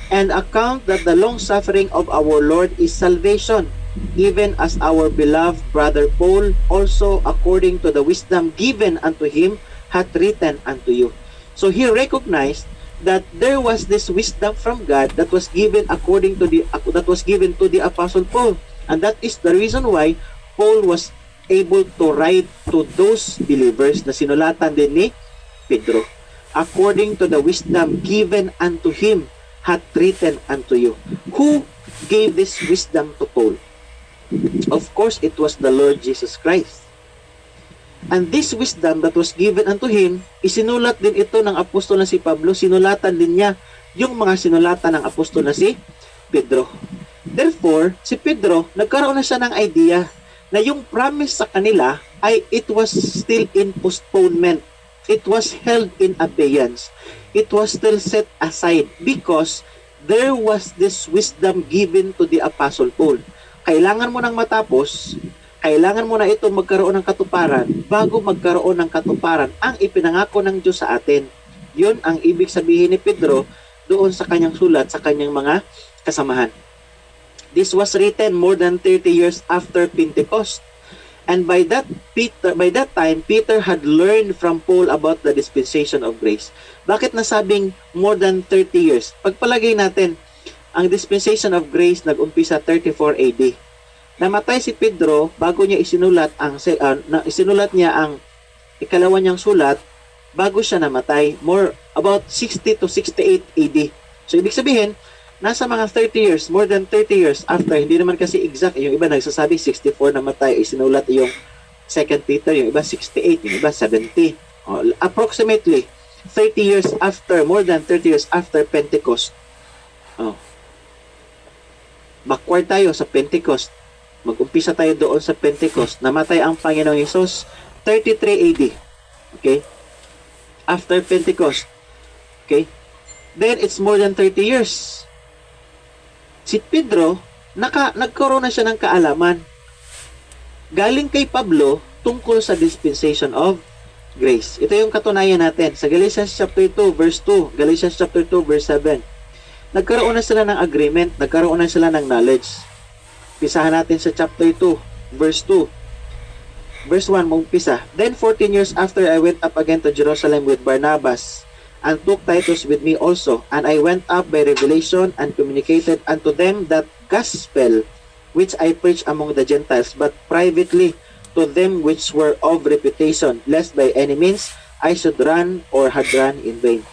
Speaker 1: "And account that the long-suffering of our Lord is salvation, even as our beloved brother Paul also according to the wisdom given unto him hath written unto you." So he recognized that there was this wisdom from God that was given to the Apostle Paul, and that is the reason why Paul was able to write to those believers na sinulatan din ni Pedro. "According to the wisdom given unto him hath written unto you." Who gave this wisdom to Paul? Of course, it was the Lord Jesus Christ. And this wisdom that was given unto him, isinulat din ito ng apostol na si Pablo. Sinulatan din niya yung mga sinulatan ng apostol na si Pedro. Therefore, si Pedro, nagkaroon na siya ng idea na yung promise sa kanila ay it was still in postponement. It was held in abeyance. It was still set aside because there was this wisdom given to the Apostle Paul. Kailangan mo nang matapos, kailangan mo na ito magkaroon ng katuparan bago magkaroon ng katuparan ang ipinangako ng Diyos sa atin. Yun ang ibig sabihin ni Pedro doon sa kanyang sulat sa kanyang mga kasamahan. This was written more than 30 years after Pentecost. And by that time, Peter had learned from Paul about the dispensation of grace. Bakit nasabing more than 30 years? Pagpalagay natin, ang dispensation of grace nag-umpisa 34 AD. Namatay si Pedro bago niya isinulat niya ang ikalawa niyang sulat bago siya namatay, about 60 to 68 AD. So ibig sabihin, nasa mga 30 years, more than 30 years after, hindi naman kasi exact, yung iba nagsasabi 64 namatay, isinulat yung 2 Peter, yung iba 68, yung iba 70. Approximately 30 years after, more than 30 years after Pentecost. Backward tayo sa Pentecost. Mag-umpisa tayo doon sa Pentecost. Namatay ang Panginoong Hesus 33 AD. Okay? After Pentecost. Okay? Then it's more than 30 years. Si Pedro, nagkaroon na siya ng kaalaman. Galing kay Pablo tungkol sa dispensation of grace. Ito yung katunayan natin. Sa Galatians chapter 2, verse 2, Galatians chapter 2, verse 7. Nagkaroon na sila ng agreement, nagkaroon na sila ng knowledge. Pisahan natin sa chapter 2, verse 2. Verse 1, mag-umpisa. "Then 14 years after I went up again to Jerusalem with Barnabas, and took Titus with me also, and I went up by revelation and communicated unto them that gospel which I preached among the Gentiles, but privately to them which were of reputation, lest by any means I should run or had run in vain.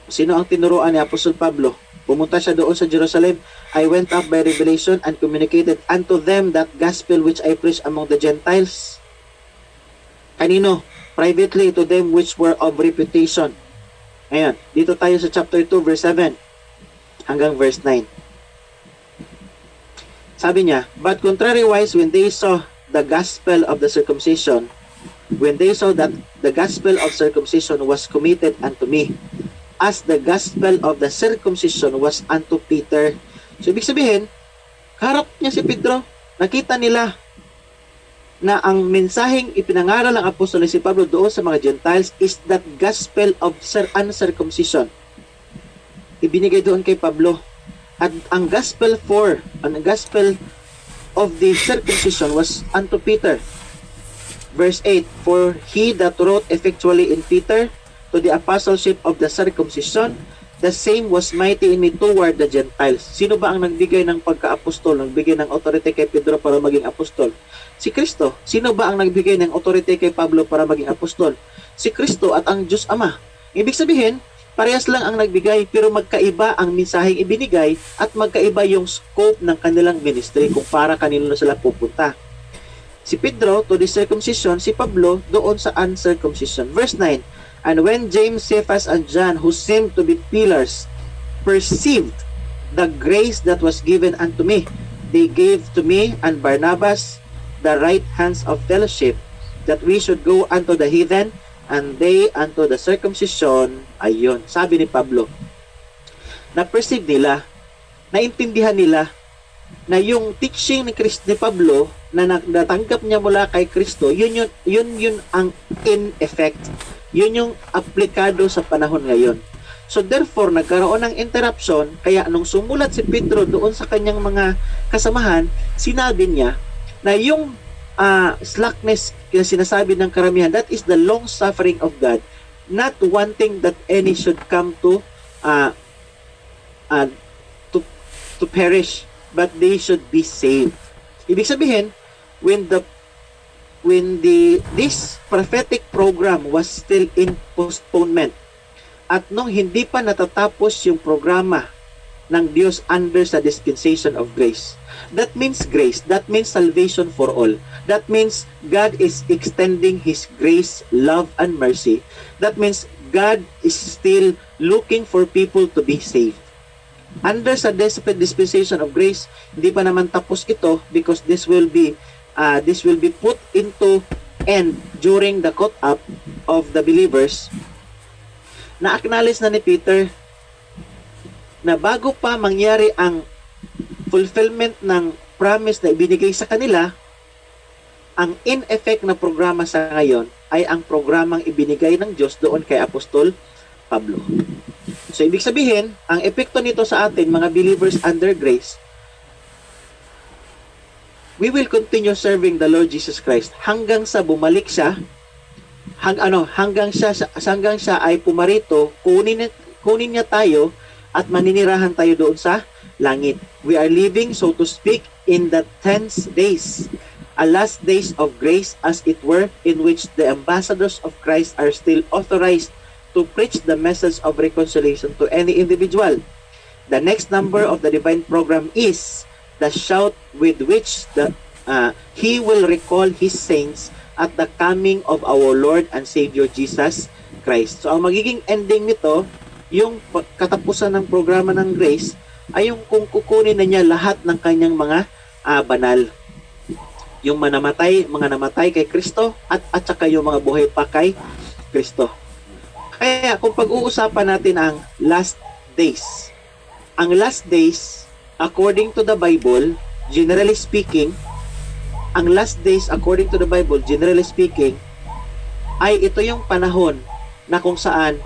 Speaker 1: Sino ang tinuruan ni Apostol Pablo? Pumunta siya doon sa Jerusalem. I went up by revelation and communicated unto them that gospel which I preached among the Gentiles. Kanino? Privately to them which were of reputation. Ayan, dito tayo sa chapter 2 verse 7 hanggang verse 9. Sabi niya, but contrariwise, when they saw the gospel of the circumcision, when they saw that the gospel of circumcision was committed unto me, as the gospel of the circumcision was unto Peter. So, ibig sabihin, harap niya si Pedro, nakita nila na ang mensaheng ipinangaral ng apostol si Pablo doon sa mga Gentiles is that gospel of uncircumcision. Ibinigay doon kay Pablo. At ang gospel of the circumcision was unto Peter. Verse 8, for he that wrote effectually in Peter to the apostleship of the circumcision, the same was mighty in me toward the Gentiles. Sino ba ang nagbigay ng pagka-apostol, nagbigay ng authority kay Pedro para maging apostol? Si Kristo. Sino ba ang nagbigay ng authority kay Pablo para maging apostol? Si Kristo at ang Diyos Ama. Ibig sabihin, parehas lang ang nagbigay pero magkaiba ang mensaheng ibinigay at magkaiba yung scope ng kanilang ministry kung para kanino na sila pupunta. Si Pedro to the circumcision, si Pablo doon sa uncircumcision. Verse 9, and when James, Cephas, and John, who seemed to be pillars, perceived the grace that was given unto me, they gave to me and Barnabas the right hands of fellowship, that we should go unto the heathen, and they unto the circumcision. Ayun, sabi ni Pablo, na-perceive nila, naintindihan nila, na yung teaching ni Pablo, na natanggap niya mula kay Kristo, yun ang in effect. Yun yung aplikado sa panahon ngayon. So therefore, nagkaroon ng interruption, kaya nung sumulat si Pedro doon sa kanyang mga kasamahan, sinabi niya na yung slackness na sinasabi ng karamihan, that is the long suffering of God, not wanting that any should come to perish, but they should be saved. Ibig sabihin, this prophetic program was still in postponement, at nung hindi pa natatapos yung programa ng Diyos under sa dispensation of grace. That means grace. That means salvation for all. That means God is extending His grace, love, and mercy. That means God is still looking for people to be saved. Under sa dispensation of grace, hindi pa naman tapos ito because this will be put into end during the caught up of the believers. Na-acknowledge na ni Peter na bago pa mangyari ang fulfillment ng promise na ibinigay sa kanila, ang in-effect na programa sa ngayon ay ang programang ibinigay ng Diyos doon kay Apostol Pablo. So, ibig sabihin, ang epekto nito sa atin, mga believers under grace, we will continue serving the Lord Jesus Christ hanggang sa bumalik siya, hanggang siya ay pumarito, kunin niya tayo at maninirahan tayo doon sa langit. We are living, so to speak, in the 10th days, a last days of grace as it were, in which the ambassadors of Christ are still authorized to preach the message of reconciliation to any individual. The next number of the divine program is the shout with which He will recall His saints at the coming of our Lord and Savior Jesus Christ. So, ang magiging ending nito, yung katapusan ng programa ng grace, ay yung kung kukunin na niya lahat ng kanyang mga banal. Yung mga namatay kay Kristo at saka yung mga buhay pa kay Kristo. Kaya kung pag-uusapan natin ang last days, according to the Bible, generally speaking, ay ito yung panahon na kung saan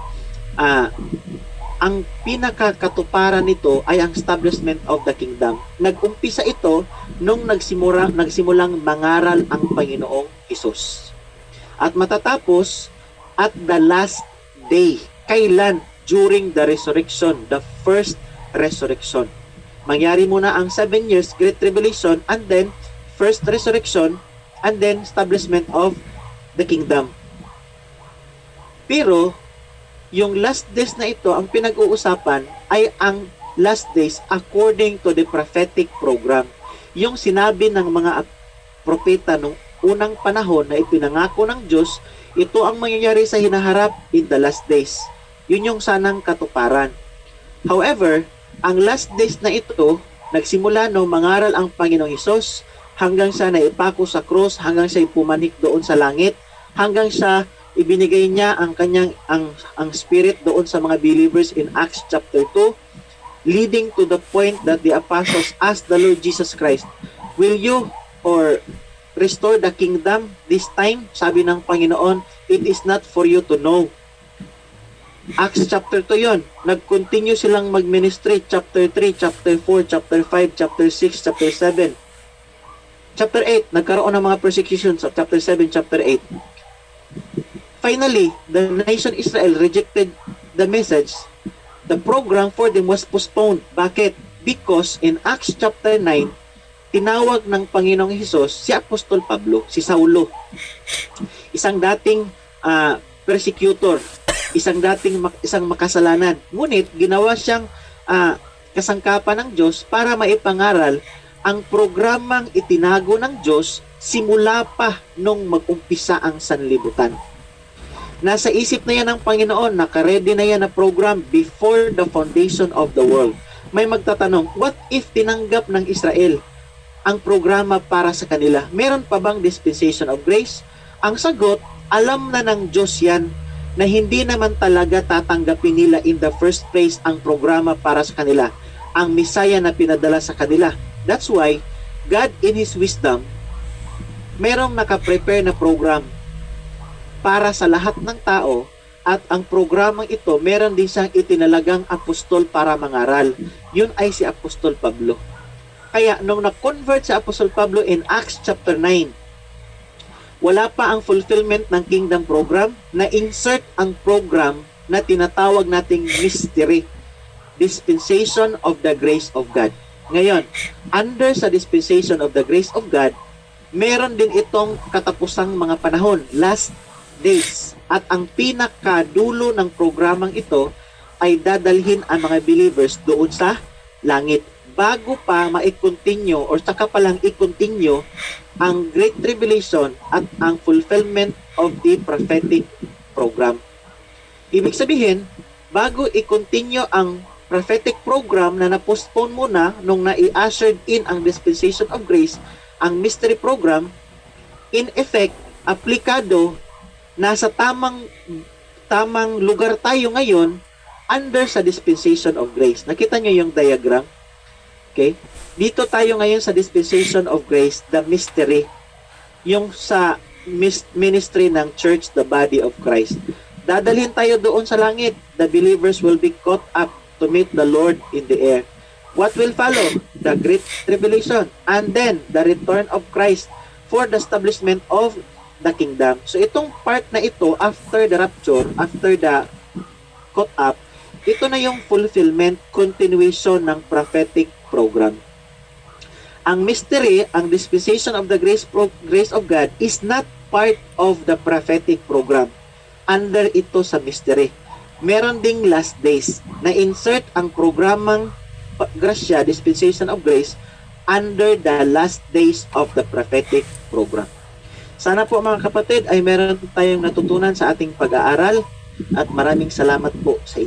Speaker 1: ang pinakakatuparan nito ay ang establishment of the kingdom. Nag-umpisa ito nung nagsimulang mangaral ang Panginoong Hesus. At matatapos at the last day. Kailan? During the resurrection, the first resurrection. Mangyari muna ang 7 years Great Tribulation, and then first resurrection, and then establishment of the kingdom. Pero yung last days na ito, ang pinag-uusapan ay ang last days according to the prophetic program. Yung sinabi ng mga propeta nung unang panahon na ipinangako ng Diyos, ito ang mangyayari sa hinaharap in the last days. Yun yung sanang katuparan. However, ang last days na ito, nagsimula nung mangaral ang Panginoong Hesus, hanggang sa naipako sa cross, hanggang sa ipumanik doon sa langit, hanggang sa ibinigay niya ang kanyang ang spirit doon sa mga believers in Acts chapter 2, leading to the point that the apostles asked the Lord Jesus Christ, "Will you or restore the kingdom this time?" Sabi ng Panginoon, "It is not for you to know." Acts chapter 2 yon. Nag-continue silang mag-ministry, chapter 3, chapter 4, chapter 5, chapter 6, chapter 7. Chapter 8, nagkaroon ng mga persecutions sa chapter 7, chapter 8. Finally, the nation Israel rejected the message. The program for them was postponed. Bakit? Because in Acts chapter 9, tinawag ng Panginoong Hesus si Apostol Pablo, si Saulo. Isang dating persecutor, isang makasalanan. Ngunit ginawa siyang kasangkapan ng Diyos para maipangaral ang programang itinago ng Diyos simula pa nung mag-umpisa ang sanlibutan. Nasa isip na yan ng Panginoon, nakaredy na yan na program before the foundation of the world. May magtatanong, what if tinanggap ng Israel ang programa para sa kanila? Meron pa bang dispensation of grace? Ang sagot, alam na ng Diyos yan na hindi naman talaga tatanggapin nila in the first place ang programa para sa kanila, ang Messiah na pinadala sa kanila. That's why, God in His wisdom, merong nakaprepare na program para sa lahat ng tao, at ang programang ito, meron din siyang itinalagang apostol para mangaral. Yun ay si Apostol Pablo. Kaya, nung na-convert si Apostol Pablo in Acts chapter 9, wala pa ang fulfillment ng kingdom program, na-insert ang program na tinatawag nating mystery, dispensation of the grace of God. Ngayon, under sa dispensation of the grace of God, meron din itong katapusang mga panahon, last days. At ang pinakadulo ng programang ito ay dadalhin ang mga believers doon sa langit. Bago pa ma-continue or saka pa lang i-continue ang Great Tribulation at ang fulfillment of the prophetic program. Ibig sabihin, bago i-continue ang prophetic program na na-postpone muna nung na-i-ushered in ang dispensation of grace, ang mystery program, in effect, aplikado, nasa tamang lugar tayo ngayon under sa dispensation of grace. Nakita nyo yung diagram? Okay? Dito tayo ngayon sa dispensation of grace, the mystery. Yung sa ministry ng church, the body of Christ. Dadalhin tayo doon sa langit. The believers will be caught up to meet the Lord in the air. What will follow? The Great Tribulation. And then, the return of Christ for the establishment of the kingdom. So, itong part na ito, after the rapture, after the caught up, ito na yung fulfillment, continuation ng prophetic program. Ang mystery, ang dispensation of the grace of God is not part of the prophetic program. Under ito sa mystery. Meron ding last days na insert ang programang grasya, dispensation of grace, under the last days of the prophetic program. Sana po mga kapatid ay meron tayong natutunan sa ating pag-aaral, at maraming salamat po sa inyo.